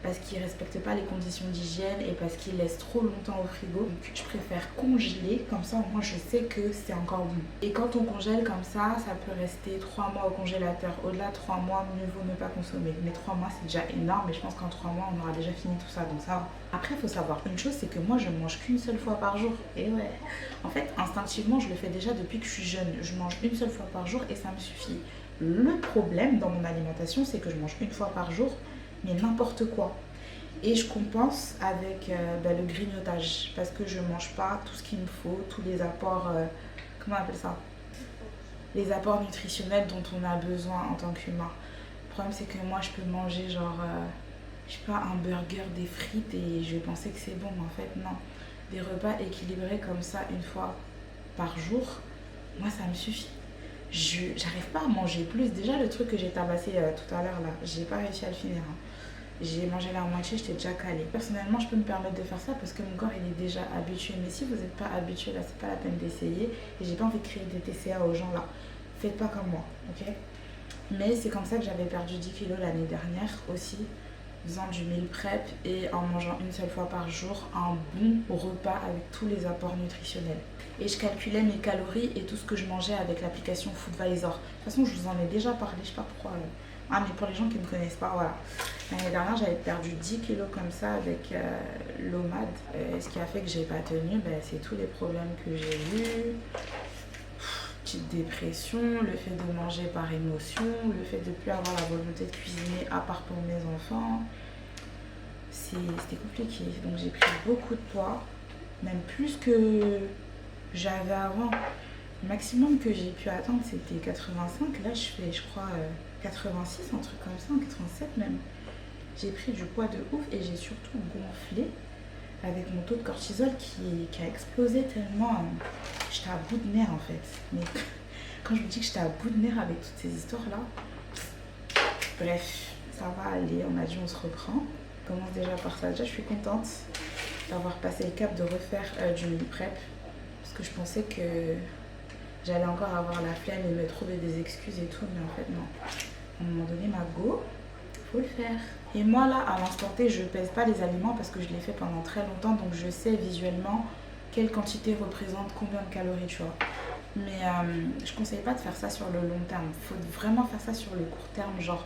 Parce qu'ils ne respectent pas les conditions d'hygiène et parce qu'ils laissent trop longtemps au frigo. Donc je préfère congeler, comme ça moi je sais que c'est encore bon. Et quand on congèle comme ça peut rester 3 mois au congélateur. Au-delà de 3 mois, mieux vaut ne pas consommer. Mais 3 mois c'est déjà énorme et je pense qu'en 3 mois on aura déjà fini tout ça. Donc ça va. Après il faut savoir une chose, c'est que moi je mange qu'une seule fois par jour. Et ouais, en fait instinctivement je le fais déjà depuis que je suis jeune. Je mange une seule fois par jour et ça me suffit. Le problème dans mon alimentation c'est que je mange une fois par jour, mais n'importe quoi. Et je compense avec le grignotage parce que je mange pas tout ce qu'il me faut, tous les apports, comment on appelle ça, les apports nutritionnels dont on a besoin en tant qu'humain. Le problème c'est que moi je peux manger genre, je sais pas, un burger, des frites et je vais penser que c'est bon, mais en fait non. Des repas équilibrés comme ça une fois par jour, moi ça me suffit. J'arrive pas à manger plus. Déjà le truc que j'ai tabassé tout à l'heure là, j'ai pas réussi à le finir. Hein. J'ai mangé la moitié, j'étais déjà calée. Personnellement, je peux me permettre de faire ça parce que mon corps il est déjà habitué. Mais si vous n'êtes pas habitué là, c'est pas la peine d'essayer. Et j'ai pas envie de créer des TCA aux gens là. Faites pas comme moi, ok? Mais c'est comme ça que j'avais perdu 10 kilos l'année dernière aussi, faisant du meal prep et en mangeant une seule fois par jour un bon repas avec tous les apports nutritionnels. Et je calculais mes calories et tout ce que je mangeais avec l'application Foodvisor. De toute façon, je vous en ai déjà parlé, je sais pas pourquoi. Ah, mais pour les gens qui ne me connaissent pas, voilà. L'année dernière, j'avais perdu 10 kilos comme ça avec l'OMAD. Ce qui a fait que j'ai pas tenu, c'est tous les problèmes que j'ai eus. Petite dépression, le fait de manger par émotion, le fait de ne plus avoir la volonté de cuisiner à part pour mes enfants. C'était compliqué. Donc j'ai pris beaucoup de poids, même plus que j'avais avant. Le maximum que j'ai pu atteindre, c'était 85. Là, je fais, je crois, 86, un truc comme ça, 87 même. J'ai pris du poids de ouf et j'ai surtout gonflé avec mon taux de cortisol qui a explosé tellement. J'étais à bout de nerfs en fait. Mais quand je vous dis que j'étais à bout de nerfs avec toutes ces histoires-là, bref, ça va aller. On a dit on se reprend. On commence déjà par ça. Déjà, je suis contente d'avoir passé le cap de refaire du meal prep parce que je pensais que j'allais encore avoir la flemme et me trouver des excuses et tout, mais en fait non. À un moment donné, ma go, faut le faire. Et moi là, à l'instant T, je pèse pas les aliments parce que je l'ai fait pendant très longtemps, donc je sais visuellement quelle quantité représente combien de calories, tu vois. Mais je conseille pas de faire ça sur le long terme. Faut vraiment faire ça sur le court terme, genre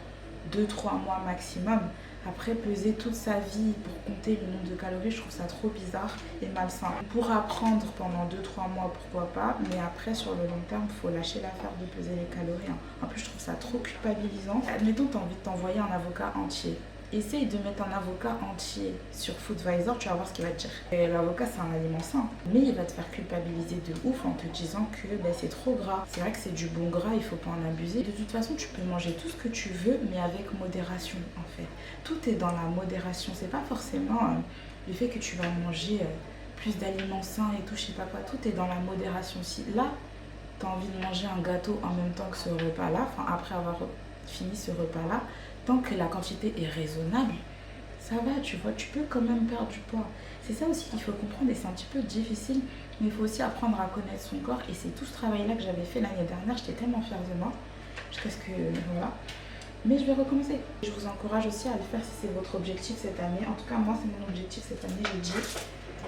2-3 mois maximum. Après, peser toute sa vie pour compter le nombre de calories, je trouve ça trop bizarre et malsain. Pour apprendre pendant 2-3 mois, pourquoi pas, mais après, sur le long terme, il faut lâcher l'affaire de peser les calories. Hein. En plus, je trouve ça trop culpabilisant. Admettons que tu as envie de t'envoyer un avocat entier. Essaye de mettre un avocat entier sur Foodvisor, tu vas voir ce qu'il va te dire. L'avocat, c'est un aliment sain, mais il va te faire culpabiliser de ouf en te disant que c'est trop gras. C'est vrai que c'est du bon gras, il faut pas en abuser. De toute façon, tu peux manger tout ce que tu veux, mais avec modération en fait. Tout est dans la modération. C'est pas forcément le fait que tu vas manger plus d'aliments sains et tout, je sais pas quoi, tout est dans la modération aussi. Là, tu as envie de manger un gâteau en même temps que ce repas-là, enfin après avoir fini ce repas-là, tant que la quantité est raisonnable, ça va, tu vois, tu peux quand même perdre du poids. C'est ça aussi qu'il faut comprendre et c'est un petit peu difficile, mais il faut aussi apprendre à connaître son corps et c'est tout ce travail-là que j'avais fait l'année dernière, j'étais tellement fière de moi, jusqu'à ce que, voilà. Mais je vais recommencer. Je vous encourage aussi à le faire si c'est votre objectif cette année. En tout cas, moi, c'est mon objectif cette année. J'ai dit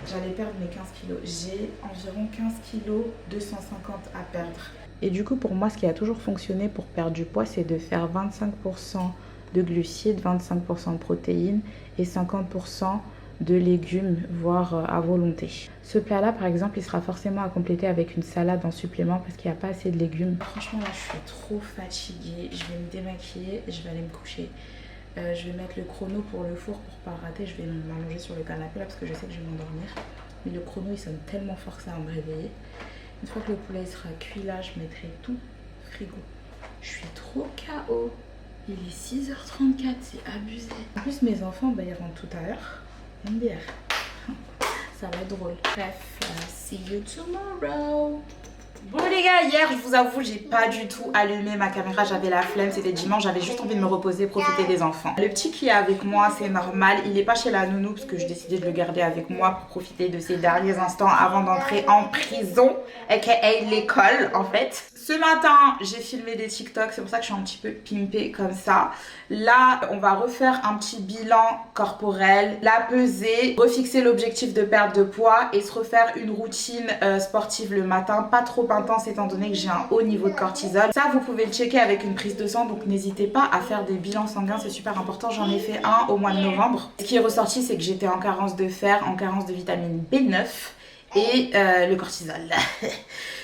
j'allais perdre mes 15 kilos. J'ai environ 15 kilos 250 à perdre. Et du coup, pour moi, ce qui a toujours fonctionné pour perdre du poids, c'est de faire 25% de glucides, 25% de protéines et 50% de légumes, voire à volonté. Ce plat-là, par exemple, il sera forcément à compléter avec une salade en supplément parce qu'il n'y a pas assez de légumes. Franchement, là, je suis trop fatiguée. Je vais me démaquiller et je vais aller me coucher. Je vais mettre le chrono pour le four pour pas rater. Je vais m'allonger sur le canapé là parce que je sais que je vais m'endormir. Mais le chrono, il sonne tellement fort que ça va me réveiller. Une fois que le poulet sera cuit là, je mettrai tout frigo. Je suis trop KO. Il est 6h34, c'est abusé. En plus, mes enfants, bah, ils rentrent tout à l'heure. Une bière. Ça va être drôle. Bref, see you tomorrow. Bon les gars, hier je vous avoue j'ai pas du tout allumé ma caméra, j'avais la flemme, c'était dimanche, j'avais juste envie de me reposer, profiter des enfants. Le petit qui est avec moi c'est normal, il est pas chez la nounou parce que j'ai décidé de le garder avec moi pour profiter de ses derniers instants avant d'entrer en prison, aka l'école en fait. Ce matin j'ai filmé des TikTok, c'est pour ça que je suis un petit peu pimpée comme ça. Là on va refaire un petit bilan corporel, la peser, refixer l'objectif de perte de poids et se refaire une routine sportive le matin, pas trop intense étant donné que j'ai un haut niveau de cortisol. Ça vous pouvez le checker avec une prise de sang, donc n'hésitez pas à faire des bilans sanguins, c'est super important. J'en ai fait un au mois de novembre. Ce qui est ressorti c'est que j'étais en carence de fer, en carence de vitamine B9 et le cortisol.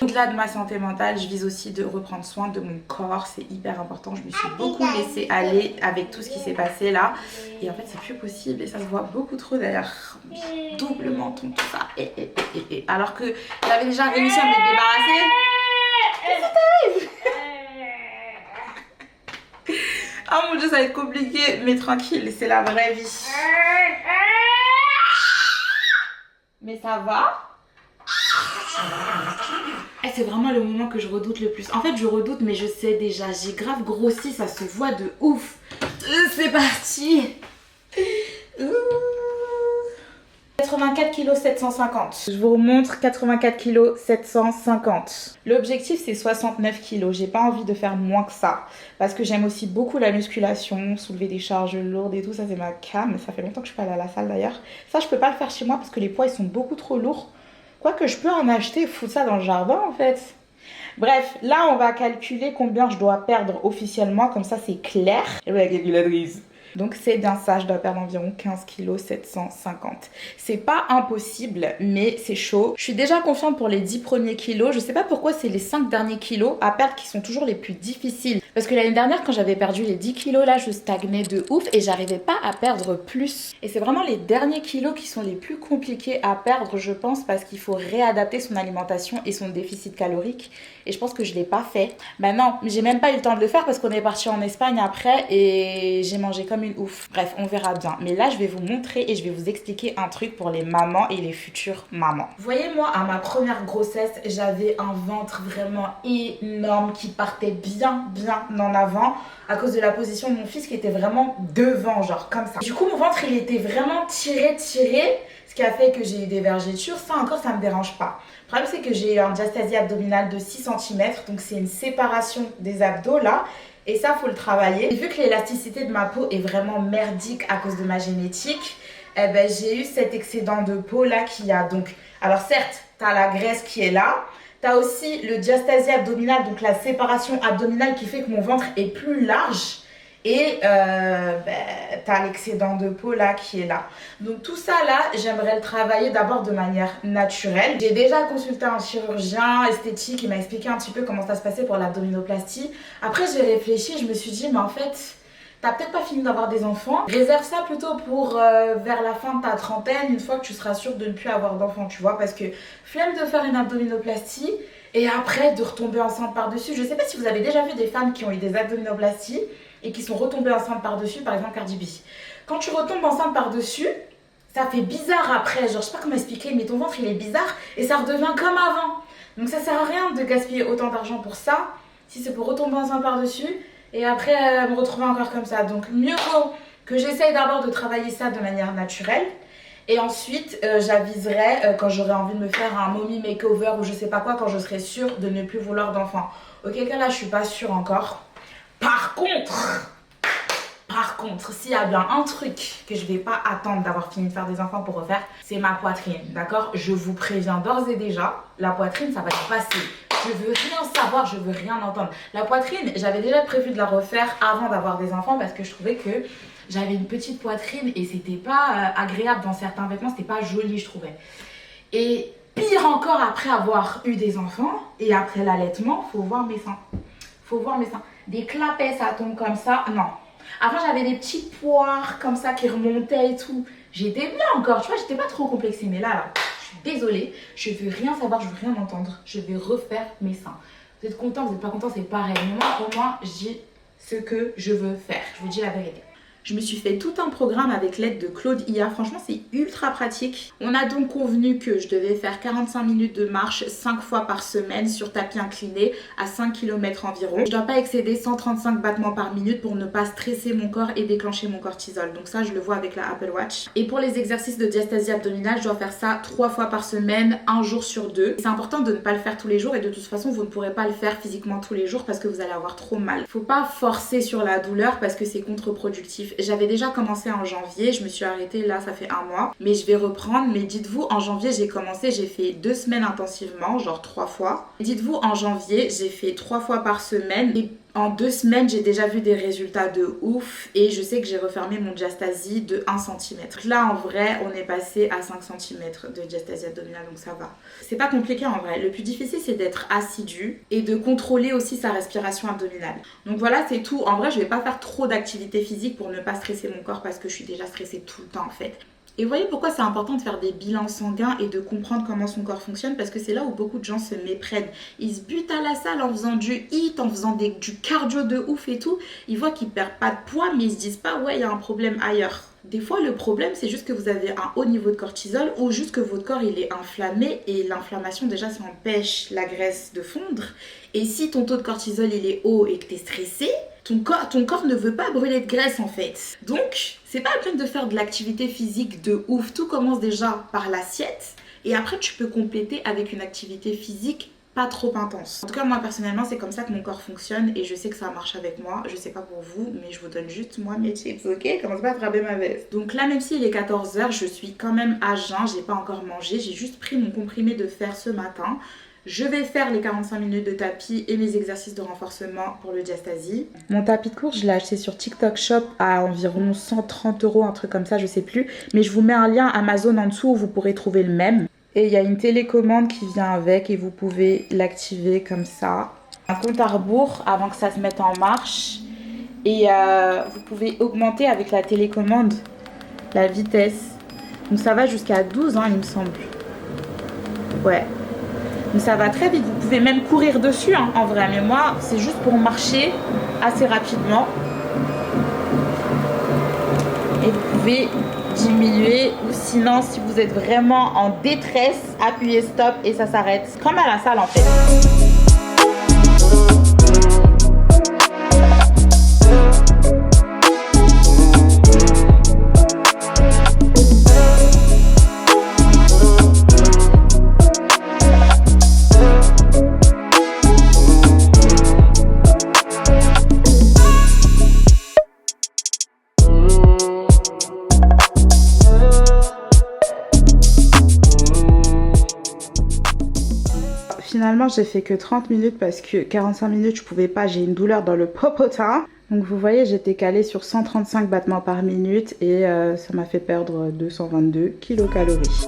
Au-delà de ma santé mentale, je vise aussi de reprendre soin de mon corps, c'est hyper important. Je me suis beaucoup laissée aller avec tout ce qui s'est passé là et en fait c'est plus possible et ça se voit beaucoup trop d'ailleurs. Double menton, tout ça alors que j'avais déjà réussi à me débarrasser. Qu'est-ce que t'arrive? Oh mon dieu, ça va être compliqué mais tranquille, c'est la vraie vie. Mais ça va. Et c'est vraiment le moment que je redoute le plus. En fait je redoute mais je sais déjà, j'ai grave grossi, ça se voit de ouf. C'est parti. 84 kg 750. Je vous remontre 84 kg 750. L'objectif c'est 69 kg. J'ai pas envie de faire moins que ça. Parce que j'aime aussi beaucoup la musculation, soulever des charges lourdes et tout. Ça c'est ma cam. Ça fait longtemps que je suis pas allée à la salle d'ailleurs. Ça je peux pas le faire chez moi parce que les poids ils sont beaucoup trop lourds. Quoique je peux en acheter et foutre ça dans le jardin en fait. Bref, là on va calculer combien je dois perdre officiellement. Comme ça c'est clair. Et la calculatrice. Donc c'est bien ça, je dois perdre environ 15 kg 750. C'est pas impossible, mais c'est chaud. Je suis déjà confiante pour les 10 premiers kilos. Je sais pas pourquoi c'est les 5 derniers kilos à perdre qui sont toujours les plus difficiles. Parce que l'année dernière, quand j'avais perdu les 10 kilos, là, je stagnais de ouf et j'arrivais pas à perdre plus. Et c'est vraiment les derniers kilos qui sont les plus compliqués à perdre, je pense, parce qu'il faut réadapter son alimentation et son déficit calorique. Et je pense que je l'ai pas fait. Bah non, j'ai même pas eu le temps de le faire parce qu'on est parti en Espagne après et j'ai mangé comme une ouf. Bref, on verra bien. Mais là, je vais vous montrer et je vais vous expliquer un truc pour les mamans et les futures mamans. Vous voyez, moi, à ma première grossesse, j'avais un ventre vraiment énorme qui partait bien en avant à cause de la position de mon fils qui était vraiment devant, genre comme ça. Du coup, mon ventre, il était vraiment tiré, ce qui a fait que j'ai eu des vergetures. Ça encore, ça me dérange pas. Le problème, c'est que j'ai eu un diastasie abdominale de 6 cm, donc c'est une séparation des abdos là. Et ça, faut le travailler. Et vu que l'élasticité de ma peau est vraiment merdique à cause de ma génétique, eh ben, j'ai eu cet excédent de peau là qui a donc... Alors certes, t'as la graisse qui est là. T'as aussi le diastasie abdominale, donc la séparation abdominale qui fait que mon ventre est plus large. Et t'as l'excédent de peau là qui est là. Donc tout ça là, j'aimerais le travailler d'abord de manière naturelle. J'ai déjà consulté un chirurgien esthétique, il m'a expliqué un petit peu comment ça se passait pour l'abdominoplastie. Après j'ai réfléchi, je me suis dit mais en fait... T'as peut-être pas fini d'avoir des enfants. Réserve ça plutôt pour vers la fin de ta trentaine, une fois que tu seras sûre de ne plus avoir d'enfants, tu vois. Parce que flemme de faire une abdominoplastie et après de retomber enceinte par-dessus. Je sais pas si vous avez déjà vu des femmes qui ont eu des abdominoplasties et qui sont retombées enceintes par-dessus, par exemple Cardi B. Quand tu retombes enceinte par-dessus, ça fait bizarre après, genre je sais pas comment expliquer, mais ton ventre il est bizarre et ça redevient comme avant. Donc ça sert à rien de gaspiller autant d'argent pour ça, si c'est pour retomber enceinte par-dessus et après me retrouver encore comme ça. Donc mieux vaut que j'essaye d'abord de travailler ça de manière naturelle. Et ensuite, j'aviserai quand j'aurai envie de me faire un mommy makeover ou je sais pas quoi, quand je serai sûre de ne plus vouloir d'enfant. Auquel cas là, je suis pas sûre encore. Par contre, s'il y a bien un truc que je vais pas attendre d'avoir fini de faire des enfants pour refaire, c'est ma poitrine, d'accord? Je vous préviens d'ores et déjà, la poitrine, ça va se passer. Je veux rien savoir, je veux rien entendre. La poitrine, j'avais déjà prévu de la refaire avant d'avoir des enfants parce que je trouvais que j'avais une petite poitrine et c'était pas agréable dans certains vêtements, c'était pas joli je trouvais. Et pire encore après avoir eu des enfants et après l'allaitement, faut voir mes seins. Faut voir mes seins. Des clapets, ça tombe comme ça, non. Avant j'avais des petites poires comme ça qui remontaient et tout. J'étais bien encore, tu vois, j'étais pas trop complexée. Mais là, je suis désolée, je veux rien savoir, je veux rien entendre. Je vais refaire mes seins. Vous êtes content, vous n'êtes pas content, c'est pareil. Mais moi, au moins, je dis ce que je veux faire. Je vous dis la vérité. Je me suis fait tout un programme avec l'aide de Claude IA. Franchement, c'est ultra pratique. On a donc convenu que je devais faire 45 minutes de marche 5 fois par semaine sur tapis incliné à 5 km environ. Je ne dois pas excéder 135 battements par minute pour ne pas stresser mon corps et déclencher mon cortisol. Donc ça, je le vois avec la Apple Watch. Et pour les exercices de diastasie abdominale, je dois faire ça 3 fois par semaine, 1 jour sur 2. C'est important de ne pas le faire tous les jours et de toute façon, vous ne pourrez pas le faire physiquement tous les jours parce que vous allez avoir trop mal. Faut pas forcer sur la douleur parce que c'est contre-productif. J'avais déjà commencé en janvier, je me suis arrêtée là, ça fait 1 mois, mais je vais reprendre. Mais dites-vous, en janvier j'ai commencé, j'ai fait 2 semaines intensivement, genre 3 fois. Dites-vous, en janvier j'ai fait 3 fois par semaine et en 2 semaines j'ai déjà vu des résultats de ouf et je sais que j'ai refermé mon diastasie de 1 cm. Là en vrai on est passé à 5 cm de diastasie abdominale, donc ça va. C'est pas compliqué en vrai, le plus difficile c'est d'être assidu et de contrôler aussi sa respiration abdominale. Donc voilà, c'est tout. En vrai je vais pas faire trop d'activité physique pour ne pas stresser mon corps parce que je suis déjà stressée tout le temps en fait. Et vous voyez pourquoi c'est important de faire des bilans sanguins et de comprendre comment son corps fonctionne, parce que c'est là où beaucoup de gens se méprennent. Ils se butent à la salle en faisant du HIIT, en faisant du cardio de ouf et tout. Ils voient qu'ils perdent pas de poids mais ils se disent pas ouais il y a un problème ailleurs. Des fois le problème c'est juste que vous avez un haut niveau de cortisol ou juste que votre corps il est inflammé et l'inflammation déjà ça empêche la graisse de fondre. Et si ton taux de cortisol il est haut et que tu es stressé, ton corps ne veut pas brûler de graisse en fait. Donc, c'est pas la peine de faire de l'activité physique de ouf. Tout commence déjà par l'assiette. Et après, tu peux compléter avec une activité physique pas trop intense. En tout cas, moi personnellement, c'est comme ça que mon corps fonctionne. Et je sais que ça marche avec moi. Je sais pas pour vous, mais je vous donne juste moi mes tips, ok? Commencez pas à frapper ma veste. Donc là, même s'il est 14h, je suis quand même à jeun. J'ai pas encore mangé. J'ai juste pris mon comprimé de fer ce matin. Je vais faire les 45 minutes de tapis et mes exercices de renforcement pour le diastasie. Mon tapis de course, je l'ai acheté sur TikTok Shop à environ 130 €, un truc comme ça, je sais plus. Mais je vous mets un lien Amazon en dessous où vous pourrez trouver le même. Et il y a une télécommande qui vient avec et vous pouvez l'activer comme ça. Un compte à rebours avant que ça se mette en marche. Et vous pouvez augmenter avec la télécommande la vitesse. Donc ça va jusqu'à 12 il me semble. Ouais. Donc ça va très vite, vous pouvez même courir dessus en vrai, mais moi c'est juste pour marcher assez rapidement. Et vous pouvez diminuer ou sinon si vous êtes vraiment en détresse, appuyez stop et ça s'arrête. Comme à la salle en fait. Finalement, j'ai fait que 30 minutes parce que 45 minutes, je pouvais pas, j'ai une douleur dans le popotin. Donc vous voyez, j'étais calée sur 135 battements par minute et ça m'a fait perdre 222 kilocalories.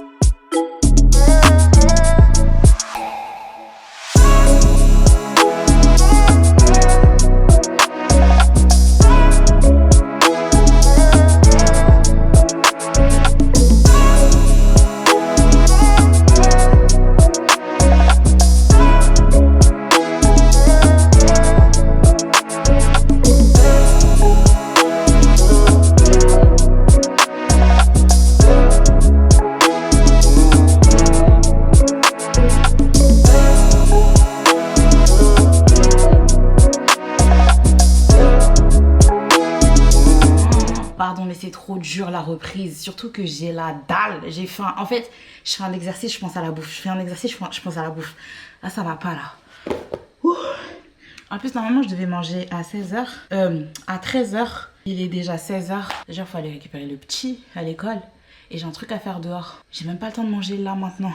c'est trop dur la reprise. Surtout que j'ai la dalle, j'ai faim. En fait, je fais un exercice, je pense à la bouffe. Je fais un exercice, je pense à la bouffe. Là, ça va pas là. Ouh. En plus, normalement, je devais manger à 16h. À 13h. Il est déjà 16h. Déjà, il faut aller récupérer le petit à l'école. Et j'ai un truc à faire dehors. J'ai même pas le temps de manger là maintenant.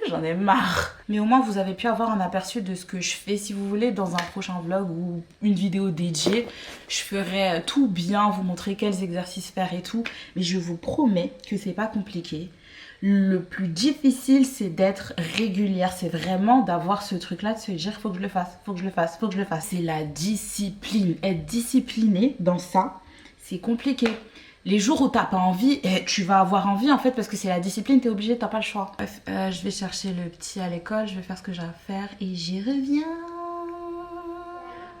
J'en ai marre. Mais au moins, vous avez pu avoir un aperçu de ce que je fais. Si vous voulez, dans un prochain vlog ou une vidéo dédiée, je ferai tout bien, vous montrer quels exercices faire et tout. Mais je vous promets que c'est pas compliqué. Le plus difficile, c'est d'être régulière. C'est vraiment d'avoir ce truc-là, de se dire, faut que je le fasse, faut que je le fasse, faut que je le fasse. C'est la discipline. Être discipliné dans ça, c'est compliqué. Les jours où t'as pas envie, tu vas avoir envie en fait parce que c'est la discipline, t'es obligé, t'as pas le choix. Bref, je vais chercher le petit à l'école, je vais faire ce que j'ai à faire et j'y reviens.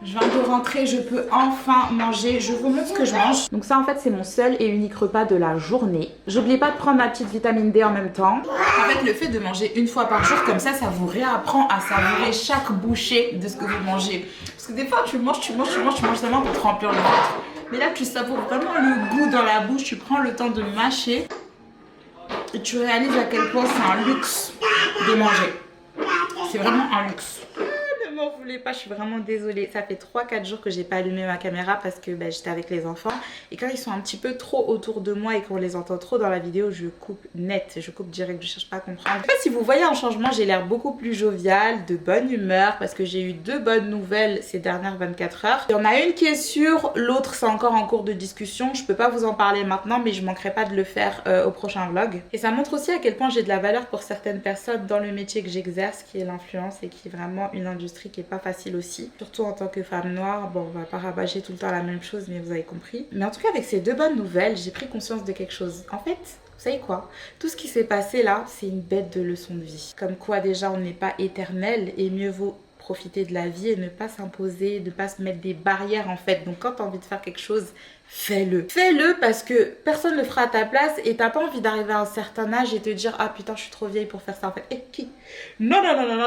Je viens de rentrer, je peux enfin manger. Je vous montre ce que je mange. Donc ça en fait c'est mon seul et unique repas de la journée. J'oublie pas de prendre ma petite vitamine D en même temps. En fait le fait de manger une fois par jour comme ça vous réapprend à savourer chaque bouchée de ce que vous mangez. Parce que des fois tu manges seulement pour te remplir le ventre. Mais là, tu savoures vraiment le goût dans la bouche. Tu prends le temps de mâcher. Et tu réalises à quel point c'est un luxe de manger. C'est vraiment un luxe. Ne m'en voulez pas, je suis vraiment désolée. Ça fait 3-4 jours que j'ai pas allumé ma caméra parce que j'étais avec les enfants. Et quand ils sont un petit peu trop autour de moi et qu'on les entend trop dans la vidéo, je coupe net. Je coupe direct, je cherche pas à comprendre. En fait, si vous voyez un changement, j'ai l'air beaucoup plus joviale, de bonne humeur parce que j'ai eu 2 bonnes nouvelles ces dernières 24 heures. Il y en a une qui est sûre, l'autre c'est encore en cours de discussion. Je peux pas vous en parler maintenant, mais je manquerai pas de le faire au prochain vlog. Et ça montre aussi à quel point j'ai de la valeur pour certaines personnes dans le métier que j'exerce, qui est l'influence et qui est vraiment une industrie qui est pas facile aussi, surtout en tant que femme noire. Bon, on va pas rabâcher tout le temps la même chose, mais vous avez compris. Mais en tout cas, avec ces 2 bonnes nouvelles, j'ai pris conscience de quelque chose. En fait, vous savez quoi? Tout ce qui s'est passé là, c'est une bête de leçon de vie. Comme quoi déjà on n'est pas éternel et mieux vaut profiter de la vie et ne pas s'imposer, ne pas se mettre des barrières en fait. Donc quand tu as envie de faire quelque chose, fais-le. Fais-le parce que personne ne le fera à ta place et t'as pas envie d'arriver à un certain âge et te dire ah putain je suis trop vieille pour faire ça en fait. Et qui? Non,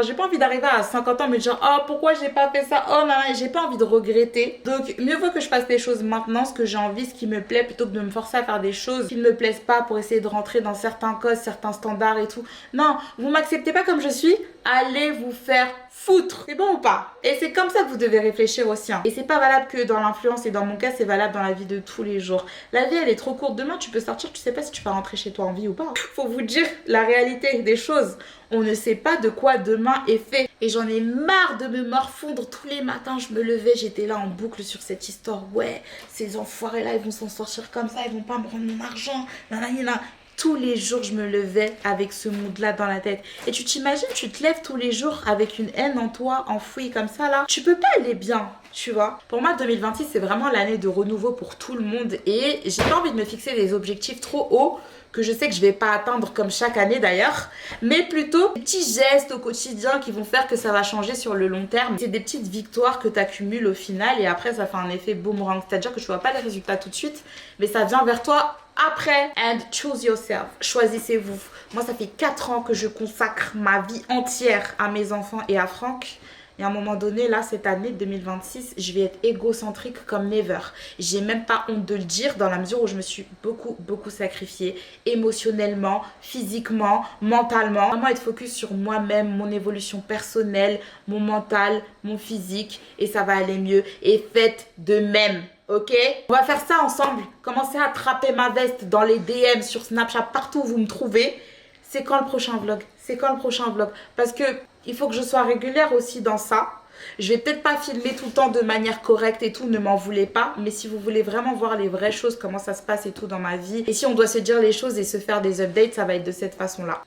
j'ai pas envie d'arriver à 50 ans et me dire oh pourquoi j'ai pas fait ça, oh non, j'ai pas envie de regretter. Donc mieux vaut que je fasse les choses maintenant, ce que j'ai envie, ce qui me plaît, plutôt que de me forcer à faire des choses qui ne me plaisent pas pour essayer de rentrer dans certains codes, certains standards et tout. Non, vous m'acceptez pas comme je suis, allez vous faire foutre. C'est bon ou pas? Et c'est comme ça que vous devez réfléchir aussi. Et c'est pas valable que dans l'influence et dans mon cas, c'est valable dans la vie de tous les jours. La vie elle est trop courte. Demain tu peux sortir, tu sais pas si tu vas rentrer chez toi en vie ou pas. Faut vous dire la réalité des choses. On ne sait pas de quoi demain est fait. Et j'en ai marre de me morfondre tous les matins. Je me levais, j'étais là en boucle sur cette histoire. Ouais, ces enfoirés là, ils vont s'en sortir comme ça, ils vont pas me rendre mon argent. Nanana. Tous les jours, je me levais avec ce mood-là dans la tête. Et tu t'imagines, tu te lèves tous les jours avec une haine en toi, enfouie comme ça, là. Tu peux pas aller bien, tu vois. Pour moi, 2026, c'est vraiment l'année de renouveau pour tout le monde. Et j'ai pas envie de me fixer des objectifs trop hauts que je sais que je vais pas atteindre comme chaque année d'ailleurs, mais plutôt des petits gestes au quotidien qui vont faire que ça va changer sur le long terme. C'est des petites victoires que tu accumules au final et après ça fait un effet boomerang, c'est-à-dire que tu vois pas les résultats tout de suite, mais ça vient vers toi après. And choose yourself, choisissez-vous. Moi ça fait 4 ans que je consacre ma vie entière à mes enfants et à Franck. Et à un moment donné, là, cette année 2026, je vais être égocentrique comme never. J'ai même pas honte de le dire dans la mesure où je me suis beaucoup sacrifiée émotionnellement, physiquement, mentalement. Vraiment être focus sur moi-même, mon évolution personnelle, mon mental, mon physique et ça va aller mieux. Et faites de même. Ok, on va faire ça ensemble. Commencez à attraper ma veste dans les DM sur Snapchat, partout où vous me trouvez. C'est quand le prochain vlog? C'est quand le prochain vlog? Parce que il faut que je sois régulière aussi dans ça. Je vais peut-être pas filmer tout le temps de manière correcte et tout, ne m'en voulez pas. Mais si vous voulez vraiment voir les vraies choses, comment ça se passe et tout dans ma vie. Et si on doit se dire les choses et se faire des updates, ça va être de cette façon-là.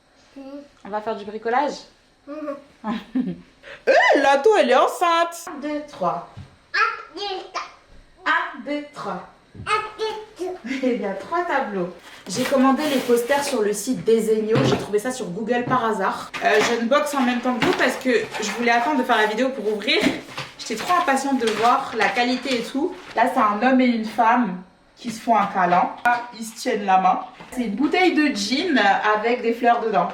On va faire du bricolage. Lato, elle est enceinte. 1, 2, 3. 1, 2, 3. Il y a 3 tableaux. J'ai commandé les posters sur le site Desenio. J'ai trouvé ça sur Google par hasard. J'unbox en même temps que vous parce que je voulais attendre de faire la vidéo pour ouvrir. J'étais trop impatiente de voir la qualité et tout. Là, c'est un homme et une femme qui se font un câlin. Là, ils se tiennent la main. C'est une bouteille de gin avec des fleurs dedans.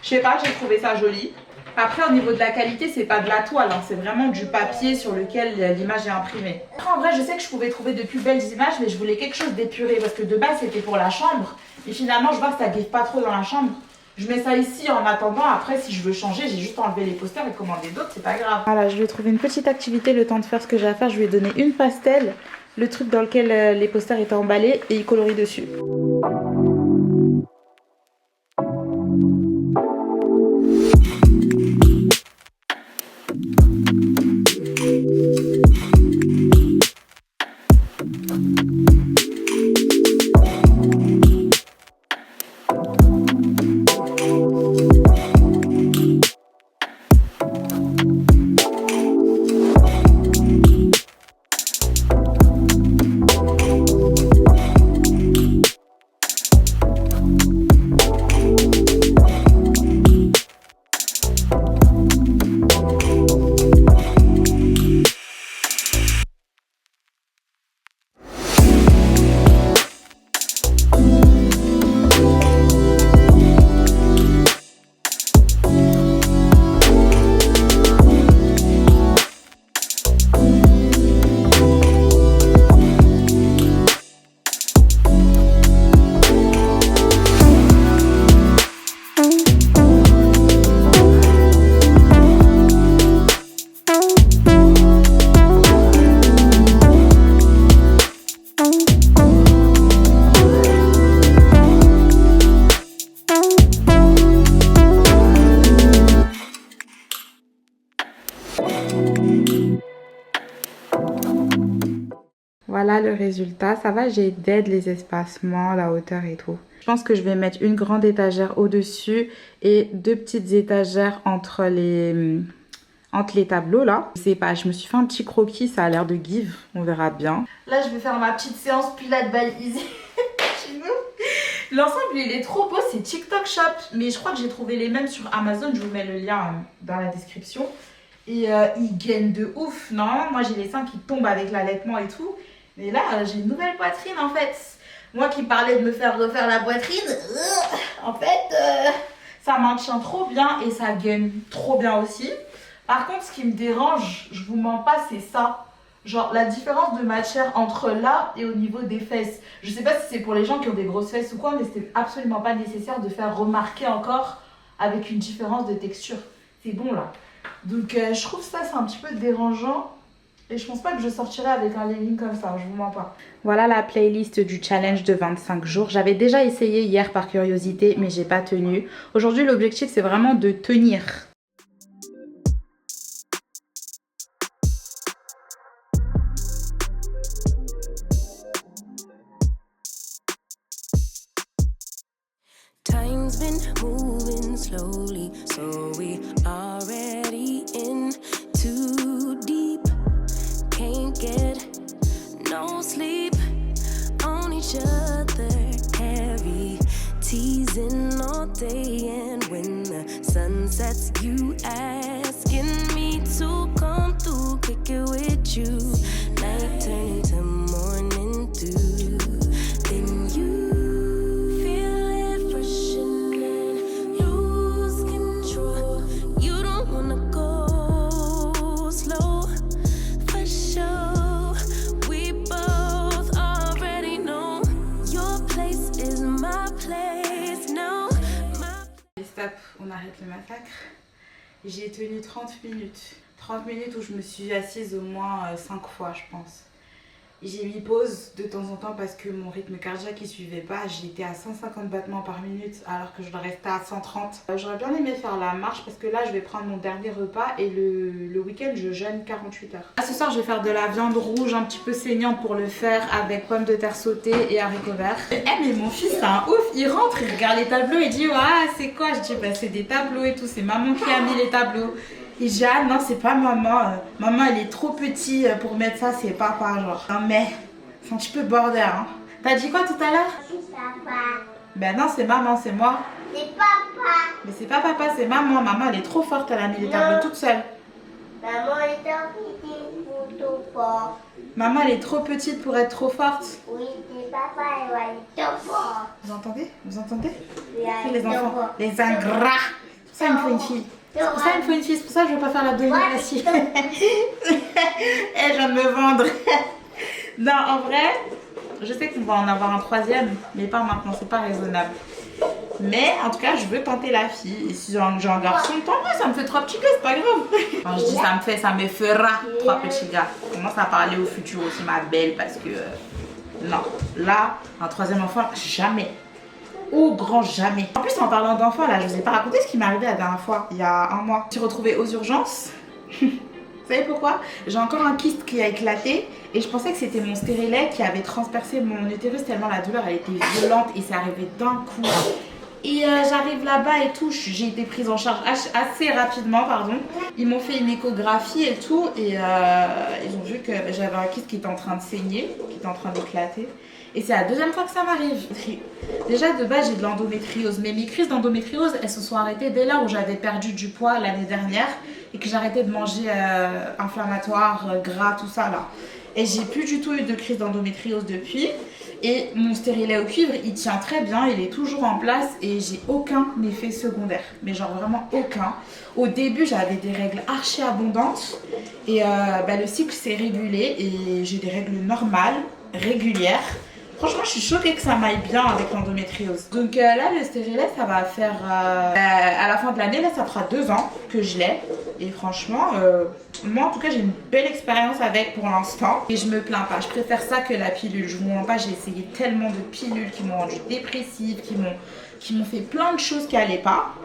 Je sais pas, j'ai trouvé ça joli. Après, au niveau de la qualité, c'est pas de la toile, hein, c'est vraiment du papier sur lequel l'image est imprimée. Après, en vrai, je sais que je pouvais trouver de plus belles images, mais je voulais quelque chose d'épuré parce que de base, c'était pour la chambre. Et finalement, je vois que ça guette pas trop dans la chambre. Je mets ça ici en attendant. Après, si je veux changer, j'ai juste enlevé les posters et commandé d'autres, c'est pas grave. Voilà, je vais trouver une petite activité le temps de faire ce que j'ai à faire. Je lui ai donné une pastel, le truc dans lequel les posters étaient emballés et il colorie dessus. Voilà le résultat, ça va, j'ai d'aide les espacements, la hauteur et tout. Je pense que je vais mettre une grande étagère au-dessus et deux petites étagères entre les tableaux là. Je sais pas, je me suis fait un petit croquis, ça a l'air de give, on verra bien. Là je vais faire ma petite séance Pilates by Easy chez nous. L'ensemble il est trop beau, c'est TikTok Shop, mais je crois que j'ai trouvé les mêmes sur Amazon, je vous mets le lien dans la description. Et ils gagnent de ouf, non? Moi j'ai les seins qui tombent avec l'allaitement et tout. Mais là, j'ai une nouvelle poitrine en fait. Moi qui parlais de me faire refaire la poitrine, en fait, ça maintient trop bien et ça gagne trop bien aussi. Par contre, ce qui me dérange, je vous mens pas, c'est ça. Genre la différence de matière entre là et au niveau des fesses. Je sais pas si c'est pour les gens qui ont des grosses fesses ou quoi, mais c'était absolument pas nécessaire de faire remarquer encore avec une différence de texture. C'est bon là. Donc je trouve ça, c'est un petit peu dérangeant. Et je pense pas que je sortirai avec un legging comme ça, je vous mens pas. Voilà la playlist du challenge de 25 jours. J'avais déjà essayé hier par curiosité, mais j'ai pas tenu. Aujourd'hui, l'objectif, c'est vraiment de tenir. Time's been moving slowly, so we already in too deep. Can't get no sleep on each other, heavy teasing all day, and when the sun sets, you asking me to come through, kick it with you, night turning to morning dew, then you on arrête le massacre. J'ai tenu 30 minutes. 30 minutes où je me suis assise au moins 5 fois, je pense. J'ai mis pause de temps en temps parce que mon rythme cardiaque ne suivait pas. J'étais à 150 battements par minute alors que je dois rester à 130. J'aurais bien aimé faire la marche parce que là je vais prendre mon dernier repas et le week-end je jeûne 48 heures. Ce soir je vais faire de la viande rouge un petit peu saignante pour le faire avec pommes de terre sautées et haricots verts. Eh mais mon fils c'est un ouf, il rentre, il regarde les tableaux et dit ouais c'est quoi? Je dis bah c'est des tableaux et tout, c'est maman qui a mis les tableaux. Il dit ah non c'est pas maman, maman elle est trop petite pour mettre ça, c'est papa genre. Non mais c'est un petit peu border hein. T'as dit quoi tout à l'heure? C'est papa. Ben non c'est maman, c'est moi. C'est papa. Mais c'est pas papa, c'est maman. Maman elle est trop forte, elle a mis les tableaux toute seule. Maman est trop petite pour tout fort. Maman elle est trop petite pour être trop forte. Oui, c'est papa elle va être trop fort. Vous entendez? Vous entendez? Oui, C'est les trop enfants, fort. les ingrats. Ça il me faut une fille. C'est pour ça qu'il me faut une fille, c'est pour ça que je veux pas faire l'abdominoplastie. Elle vient de me vendre. Non, en vrai, je sais qu'on va en avoir un troisième, mais pas maintenant, c'est pas raisonnable. Mais en tout cas, je veux tenter la fille. Et si j'ai un garçon, tant mieux, ça me fait 3 petits gars, c'est pas grave. Quand je dis ça me fera 3 petits gars. Je commence à parler au futur aussi, ma belle, parce que non, là, un troisième enfant, jamais. Au grand jamais. En plus, en parlant d'enfants, là, je vous ai pas raconté ce qui m'est arrivé la dernière fois, il y a un mois. Je suis retrouvée aux urgences. Vous savez pourquoi? J'ai encore un kyste qui a éclaté et je pensais que c'était mon stérilet qui avait transpercé mon utérus tellement la douleur elle était violente et c'est arrivé d'un coup. Et j'arrive là-bas et tout, j'ai été prise en charge assez rapidement, pardon. Ils m'ont fait une échographie et tout et ils ont vu que j'avais un kyste qui était en train de saigner, qui était en train d'éclater. Et c'est la deuxième fois que ça m'arrive. Déjà de base j'ai de l'endométriose, mais mes crises d'endométriose elles se sont arrêtées dès là où j'avais perdu du poids l'année dernière et que j'arrêtais de manger inflammatoire, gras, tout ça là. Et j'ai plus du tout eu de crise d'endométriose depuis. Et mon stérilet au cuivre il tient très bien, il est toujours en place et j'ai aucun effet secondaire. Mais genre vraiment aucun. Au début j'avais des règles archi abondantes et le cycle s'est régulé et j'ai des règles normales, régulières. Franchement, je suis choquée que ça m'aille bien avec l'endométriose. Donc là, le stérilet, ça va faire... à la fin de l'année, là, ça fera 2 ans que je l'ai. Et franchement, moi, en tout cas, j'ai une belle expérience avec pour l'instant. Et je me plains pas. Je préfère ça que la pilule. Je vous mens pas, j'ai essayé tellement de pilules qui m'ont rendue dépressive, qui m'ont fait plein de choses qui allaient pas,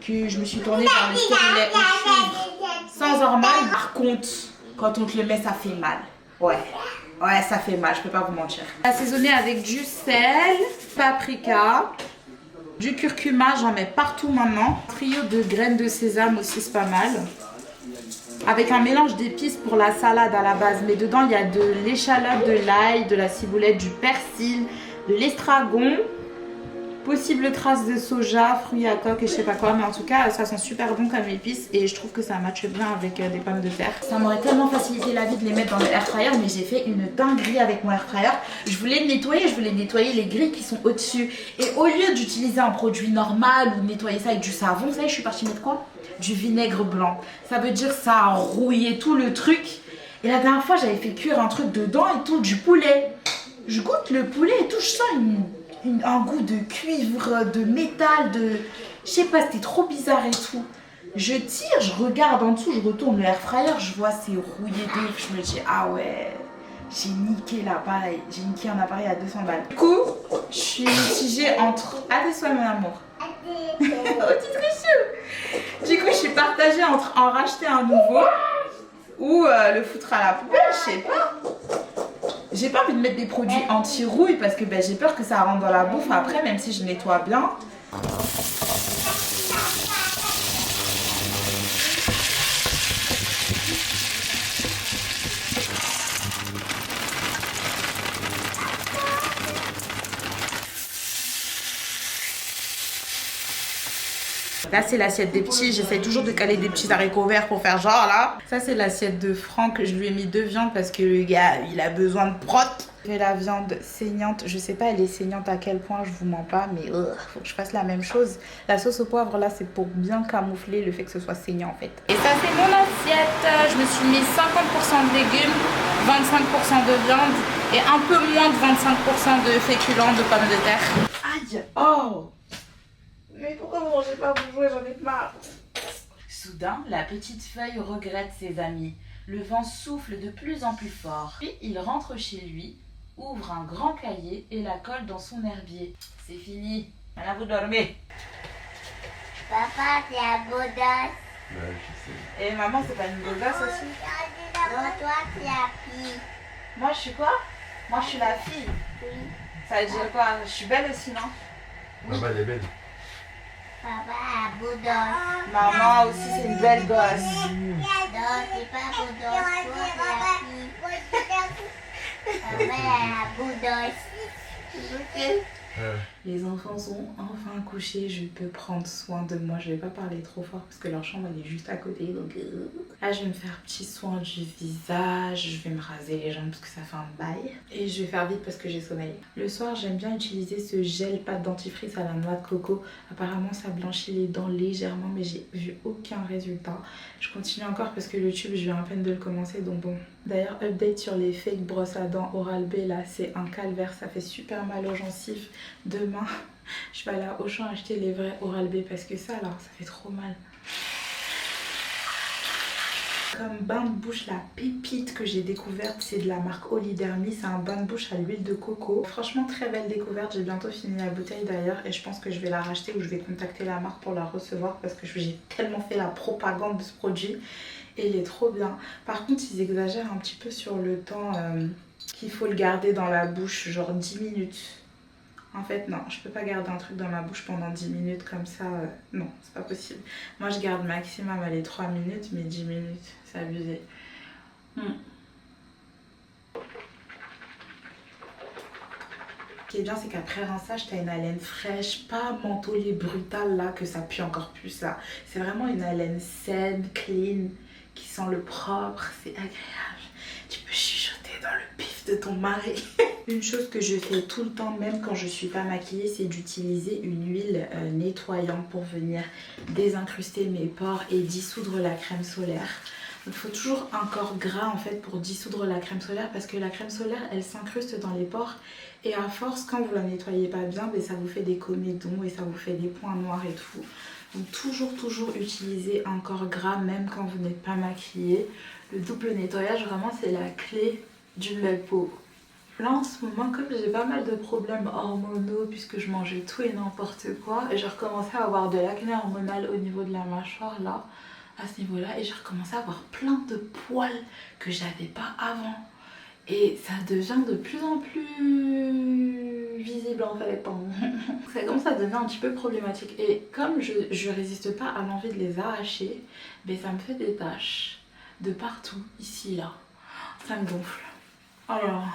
que je me suis tournée vers le stérilet au cuivre sans hormones. Par contre, quand on te le met, ça fait mal. Ouais, ça fait mal, je peux pas vous mentir. Assaisonner avec du sel, paprika, du curcuma, j'en mets partout maintenant. Un trio de graines de sésame aussi, c'est pas mal. Avec un mélange d'épices pour la salade à la base. Mais dedans, il y a de l'échalote, de l'ail, de la ciboulette, du persil, de l'estragon. Possible trace de soja, fruits à coque et je sais pas quoi. Mais en tout cas, ça sent super bon comme épices. Et je trouve que ça matche bien avec des pommes de terre. Ça m'aurait tellement facilité la vie de les mettre dans le air fryer. Mais j'ai fait une dinguerie avec mon air fryer. Je voulais nettoyer les grilles qui sont au-dessus. Et au lieu d'utiliser un produit normal ou nettoyer ça avec du savon, vous savez, je suis partie mettre quoi? Du vinaigre blanc. Ça veut dire ça a rouillé tout le truc. Et la dernière fois, j'avais fait cuire un truc dedans et tout, du poulet. Je goûte le poulet et tout, je sens un goût de cuivre, de métal, de... Je sais pas, c'était trop bizarre et tout. Je tire, je regarde en dessous, je retourne le air fryer, je vois c'est rouillé de ouf. Je me dis, ah ouais, j'ai niqué l'appareil. J'ai niqué un appareil à 200 balles. Du coup, je suis mitigée entre... Ah, déçois mon amour. Oh, t'es très chou. Du coup, je suis partagée entre en racheter un nouveau ou le foutre à la poubelle, je sais pas. J'ai pas envie de mettre des produits anti-rouille parce que j'ai peur que ça rentre dans la bouffe après, même si je nettoie bien. Là c'est l'assiette des petits, j'essaie toujours de caler des petits haricots verts pour faire genre là. Ça c'est l'assiette de Franck, je lui ai mis 2 viandes parce que le gars il a besoin de prot. J'ai la viande saignante, je sais pas elle est saignante à quel point, je vous mens pas, mais faut que je fasse la même chose. La sauce au poivre là c'est pour bien camoufler le fait que ce soit saignant en fait. Et ça c'est mon assiette, je me suis mis 50% de légumes, 25% de viande et un peu moins de 25% de féculents, de pommes de terre. Aïe, oh! Mais pourquoi vous mangez pas, vous jouez, j'en ai marre. Soudain, la petite feuille regrette ses amis. Le vent souffle de plus en plus fort. Puis il rentre chez lui, ouvre un grand cahier et la colle dans son herbier. C'est fini. Maintenant vous dormez. Papa, c'est un beau gosse. Ouais, je sais. Et maman, c'est pas une gosse aussi? Non, toi, c'est la fille. Moi, je suis quoi? Moi, je suis la fille. Oui. Ça veut dire quoi? Je suis belle aussi, non? Maman, elle est belle. Papa, un beau gosse. Maman aussi, c'est une belle gosse. Non, c'est pas beau gosse. Toi, c'est la fille. Papa, un beau gosse. Les enfants sont enfin couchés, je peux prendre soin de moi. Je vais pas parler trop fort parce que leur chambre elle est juste à côté. Donc là je vais me faire petit soin du visage, je vais me raser les jambes parce que ça fait un bail. Et je vais faire vite parce que j'ai sommeil. Le soir j'aime bien utiliser ce gel pâte dentifrice à la noix de coco. Apparemment ça blanchit les dents légèrement mais j'ai vu aucun résultat. Je continue encore parce que le tube je viens à peine de le commencer donc bon. D'ailleurs update sur les fake brosses à dents Oral-B là, c'est un calvaire, ça fait super mal aux gencives. Demain je vais aller à Auchan acheter les vrais Oral-B parce que ça là ça fait trop mal. Comme bain de bouche, la pépite que j'ai découverte, c'est de la marque Olidermy. C'est un bain de bouche à l'huile de coco. Franchement, très belle découverte. J'ai bientôt fini la bouteille d'ailleurs et je pense que je vais la racheter ou je vais contacter la marque pour la recevoir parce que j'ai tellement fait la propagande de ce produit et il est trop bien. Par contre, ils exagèrent un petit peu sur le temps qu'il faut le garder dans la bouche, genre 10 minutes. En fait non, je peux pas garder un truc dans ma bouche pendant 10 minutes comme ça, non, c'est pas possible. Moi je garde maximum les 3 minutes, mais 10 minutes, c'est abusé. Ce qui est bien c'est qu'après rinçage, t'as une haleine fraîche, pas mentholée brutale là, que ça pue encore plus là. C'est vraiment une haleine saine, clean, qui sent le propre, c'est agréable. Tu peux chuchoter dans le pif de ton mari. Une chose que je fais tout le temps, même quand je suis pas maquillée, c'est d'utiliser une huile nettoyante pour venir désincruster mes pores et dissoudre la crème solaire. Il faut toujours un corps gras en fait pour dissoudre la crème solaire parce que la crème solaire elle s'incruste dans les pores et à force quand vous la nettoyez pas bien, ça vous fait des comédons et ça vous fait des points noirs et tout. Donc toujours utiliser un corps gras même quand vous n'êtes pas maquillée. Le double nettoyage vraiment c'est la clé d'une belle peau. Là en ce moment, comme j'ai pas mal de problèmes hormonaux puisque je mangeais tout et n'importe quoi, et j'ai recommencé à avoir de l'acné hormonal au niveau de la mâchoire là, à ce niveau là, et j'ai recommencé à avoir plein de poils que j'avais pas avant. Et ça devient de plus en plus visible en fait. Ça commence à devenir un petit peu problématique. Et comme je résiste pas à l'envie de les arracher, ça me fait des taches de partout, ici, là. Ça me gonfle. Alors...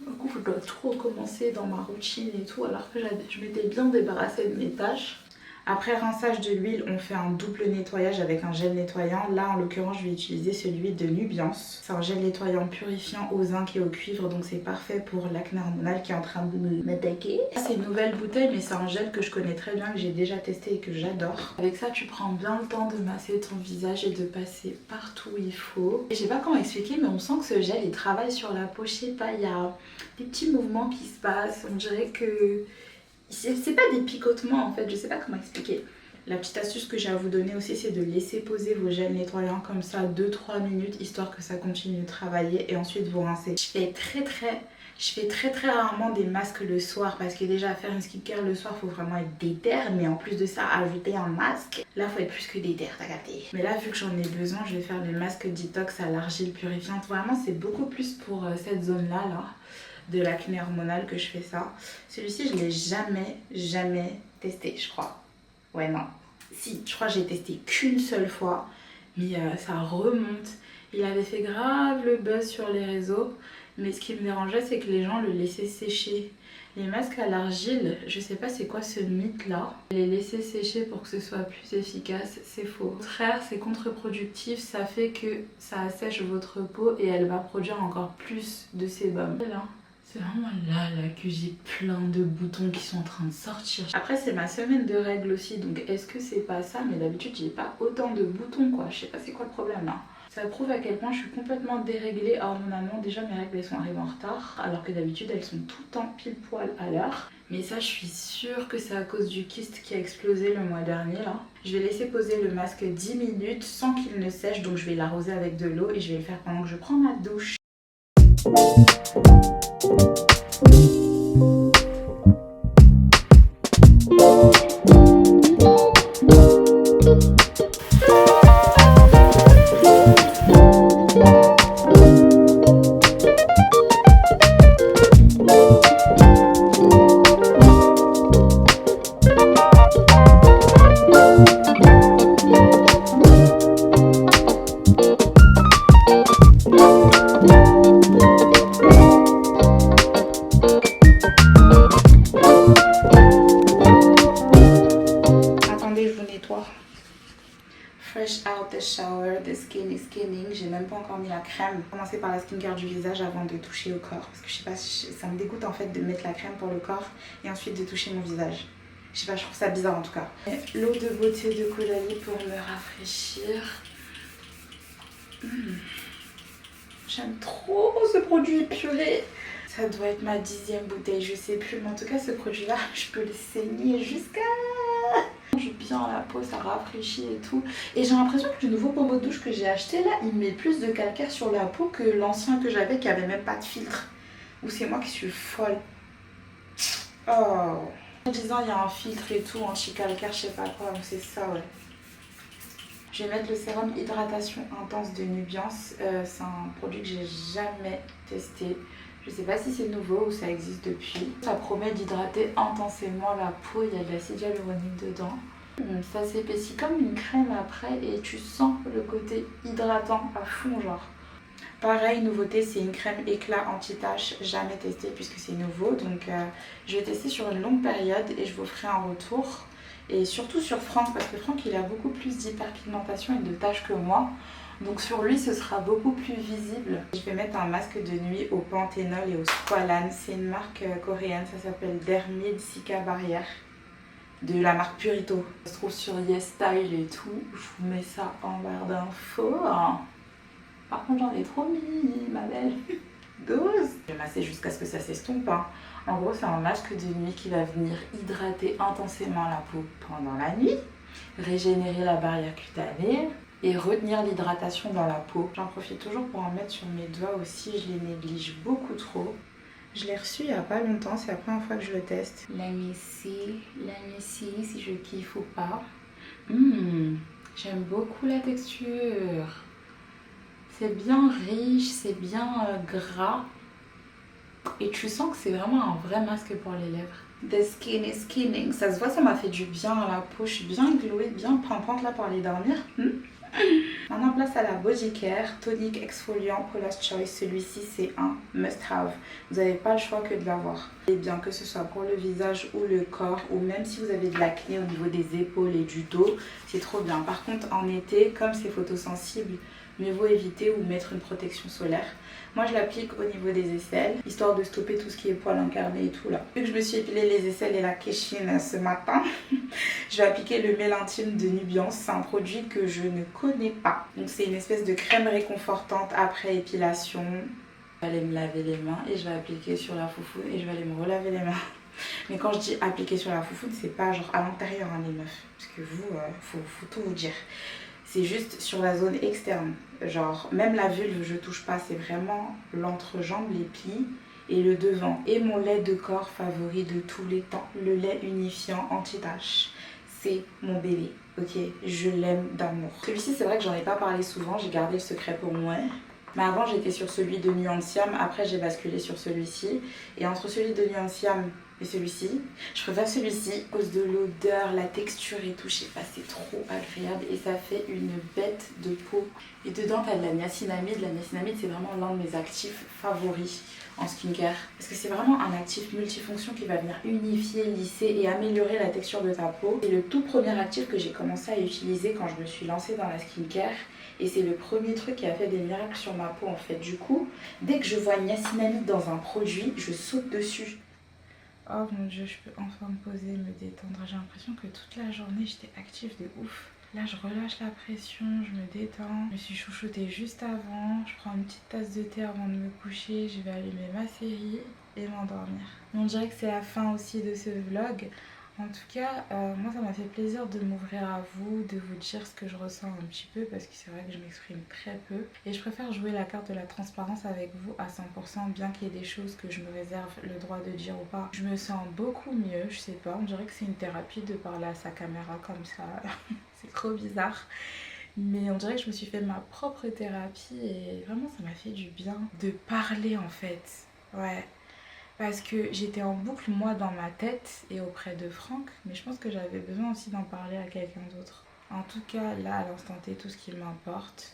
Du coup, je dois tout recommencer dans ma routine et tout, alors que je m'étais bien débarrassée de mes taches. Après rinçage de l'huile, on fait un double nettoyage avec un gel nettoyant. Là, en l'occurrence, je vais utiliser celui de Nubiance. C'est un gel nettoyant purifiant au zinc et au cuivre, donc c'est parfait pour l'acné hormonal qui est en train de m'attaquer. C'est une nouvelle bouteille, mais c'est un gel que je connais très bien, que j'ai déjà testé et que j'adore. Avec ça, tu prends bien le temps de masser ton visage et de passer partout où il faut. Et je sais pas comment expliquer, mais on sent que ce gel, il travaille sur la peau. Je sais pas, il y a des petits mouvements qui se passent. On dirait que... c'est pas des picotements en fait, je sais pas comment expliquer. La petite astuce que j'ai à vous donner aussi, c'est de laisser poser vos gels nettoyants comme ça 2-3 minutes histoire que ça continue de travailler et ensuite vous rincez. Je fais très rarement des masques le soir parce que déjà faire une skincare le soir faut vraiment être déter, mais en plus de ça ajouter un masque, là faut être plus que déter, t'as capté. Mais là vu que j'en ai besoin, je vais faire le masque détox à l'argile purifiante. Vraiment c'est beaucoup plus pour cette zone là de l'acné hormonal que je fais ça. Celui-ci je l'ai jamais testé je crois. Ouais non. Si, je crois que j'ai testé qu'une seule fois. Mais ça remonte. Il avait fait grave le buzz sur les réseaux. Mais ce qui me dérangeait c'est que les gens le laissaient sécher. Les masques à l'argile, je sais pas c'est quoi ce mythe là. Les laisser sécher pour que ce soit plus efficace, c'est faux. Au contraire, c'est contre-productif, ça fait que ça assèche votre peau et elle va produire encore plus de sébum. C'est vraiment là que j'ai plein de boutons qui sont en train de sortir. Après c'est ma semaine de règles aussi, donc est-ce que c'est pas ça? Mais d'habitude j'ai pas autant de boutons quoi, je sais pas c'est quoi le problème là. Ça prouve à quel point je suis complètement déréglée hormonalement. Déjà mes règles elles sont arrivées en retard, alors que d'habitude elles sont tout le temps pile poil à l'heure. Mais ça je suis sûre que c'est à cause du kyste qui a explosé le mois dernier là. Je vais laisser poser le masque 10 minutes sans qu'il ne sèche, donc je vais l'arroser avec de l'eau et je vais le faire pendant que je prends ma douche. crème. Commencer par la skincare du visage avant de toucher au corps. Parce que je sais pas, ça me dégoûte en fait de mettre la crème pour le corps et ensuite de toucher mon visage. Je sais pas, je trouve ça bizarre en tout cas. L'eau de beauté de Caudalie pour me rafraîchir. J'aime trop ce produit, purée. Ça doit être ma 10e bouteille, je sais plus. Mais en tout cas, ce produit-là, je peux le saigner jusqu'à... Je bien la peau, ça rafraîchit et tout. Et j'ai l'impression que le nouveau pommeau de douche que j'ai acheté là, il met plus de calcaire sur la peau que l'ancien que j'avais qui avait même pas de filtre. Ou c'est moi qui suis folle. Oh. En disant il y a un filtre et tout, anti-calcaire, je sais pas quoi, donc c'est ça, ouais. Je vais mettre le sérum hydratation intense de Nubiance. C'est un produit que j'ai jamais testé. Je sais pas si c'est nouveau ou ça existe depuis. Ça promet d'hydrater intensément la peau. Il y a de l'acide hyaluronique dedans. Ça s'épaissit comme une crème après et tu sens le côté hydratant à fond genre. Pareil, nouveauté, c'est une crème éclat anti-tache, jamais testée puisque c'est nouveau. Donc je vais tester sur une longue période et je vous ferai un retour. Et surtout sur Franck, parce que Franck il a beaucoup plus d'hyperpigmentation et de taches que moi. Donc sur lui ce sera beaucoup plus visible. Je vais mettre un masque de nuit au panthénol et au squalane. C'est une marque coréenne, ça s'appelle Dermid Cica Barrière. De la marque Purito. Ça se trouve sur YesStyle et tout. Je vous mets ça en barre d'infos. Par contre j'en ai trop mis, ma belle. 12. Je vais masser jusqu'à ce que ça s'estompe. En gros c'est un masque de nuit qui va venir hydrater intensément la peau pendant la nuit. Régénérer la barrière cutanée. Et retenir l'hydratation dans la peau. J'en profite toujours pour en mettre sur mes doigts aussi, je les néglige beaucoup trop. Je l'ai reçu il n'y a pas longtemps, c'est la première fois que je le teste. Let me see si je kiffe ou pas. J'aime beaucoup la texture. C'est bien riche, c'est bien gras. Et tu sens que c'est vraiment un vrai masque pour les lèvres. The skin is skinning. Ça se voit, ça m'a fait du bien à la peau. Je suis bien glowée, bien pimpante là pour aller dormir. Maintenant place à la Body Care tonique exfoliant Paula's Choice. Celui-ci c'est un must have. Vous n'avez pas le choix que de l'avoir. Et bien que ce soit pour le visage ou le corps, ou même si vous avez de l'acné au niveau des épaules et du dos, c'est trop bien. Par contre en été, comme c'est photosensible, mieux vaut éviter ou mettre une protection solaire. Moi je l'applique au niveau des aisselles, histoire de stopper tout ce qui est poils incarnés et tout là. Vu que je me suis épilé les aisselles et la kéchine ce matin, je vais appliquer le Melintime de Nubiance. C'est un produit que je ne connais pas. Donc c'est une espèce de crème réconfortante après épilation. Je vais aller me laver les mains et je vais appliquer sur la foufoune et je vais aller me relaver les mains. Mais quand je dis appliquer sur la foufoune, c'est pas genre à l'intérieur hein, les meufs. Parce que vous, faut tout vous dire. C'est juste sur la zone externe. Genre, même la vulve, je touche pas. C'est vraiment l'entrejambe, les plis et le devant. Et mon lait de corps favori de tous les temps, le lait unifiant anti-tache. C'est mon bébé, ok? Je l'aime d'amour. Celui-ci, c'est vrai que j'en ai pas parlé souvent. J'ai gardé le secret pour moi. Mais avant, j'étais sur celui de Nuanciam. Après, j'ai basculé sur celui-ci. Et entre celui de Nuanciam et celui-ci, je préfère celui-ci à cause de l'odeur, la texture et tout. Je sais pas, c'est trop agréable et ça fait une bête de peau. Et dedans, t'as de la niacinamide. La niacinamide, c'est vraiment l'un de mes actifs favoris en skincare. Parce que c'est vraiment un actif multifonction qui va venir unifier, lisser et améliorer la texture de ta peau. C'est le tout premier actif que j'ai commencé à utiliser quand je me suis lancée dans la skincare. Et c'est le premier truc qui a fait des miracles sur ma peau en fait. Du coup, dès que je vois niacinamide dans un produit, je saute dessus. Oh mon dieu, je peux enfin me poser, me détendre. J'ai l'impression que toute la journée j'étais active de ouf. Là je relâche la pression, je me détends. Je me suis chouchoutée juste avant. Je prends une petite tasse de thé avant de me coucher. Je vais allumer ma série et m'endormir. On dirait que c'est la fin aussi de ce vlog. En tout cas, moi ça m'a fait plaisir de m'ouvrir à vous, de vous dire ce que je ressens un petit peu parce que c'est vrai que je m'exprime très peu. Et je préfère jouer la carte de la transparence avec vous à 100%, bien qu'il y ait des choses que je me réserve le droit de dire ou pas. Je me sens beaucoup mieux, je sais pas, on dirait que c'est une thérapie de parler à sa caméra comme ça. C'est trop bizarre. Mais on dirait que je me suis fait ma propre thérapie et vraiment ça m'a fait du bien de parler en fait. Ouais. Parce que j'étais en boucle moi dans ma tête et auprès de Franck, mais je pense que j'avais besoin aussi d'en parler à quelqu'un d'autre. En tout cas, là à l'instant T, tout ce qui m'importe,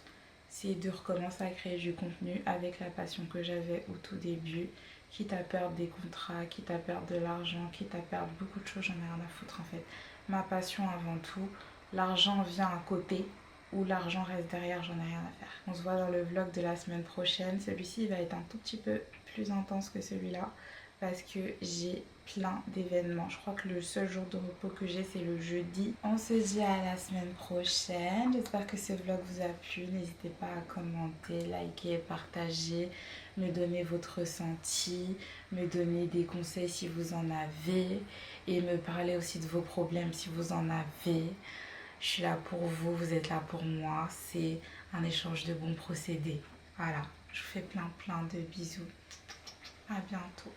c'est de recommencer à créer du contenu avec la passion que j'avais au tout début, quitte à perdre des contrats, quitte à perdre de l'argent, quitte à perdre beaucoup de choses, j'en ai rien à foutre en fait. Ma passion avant tout, l'argent vient à côté, ou l'argent reste derrière, j'en ai rien à faire. On se voit dans le vlog de la semaine prochaine. Celui-ci va être un tout petit peu plus intense que celui-là parce que j'ai plein d'événements. Je crois que le seul jour de repos que j'ai, c'est le jeudi. On se dit à la semaine prochaine. J'espère que ce vlog vous a plu. N'hésitez pas à commenter, liker, partager, me donner votre ressenti, me donner des conseils si vous en avez et me parler aussi de vos problèmes si vous en avez. Je suis là pour vous, vous êtes là pour moi. C'est un échange de bons procédés. Voilà, je vous fais plein de bisous. À bientôt.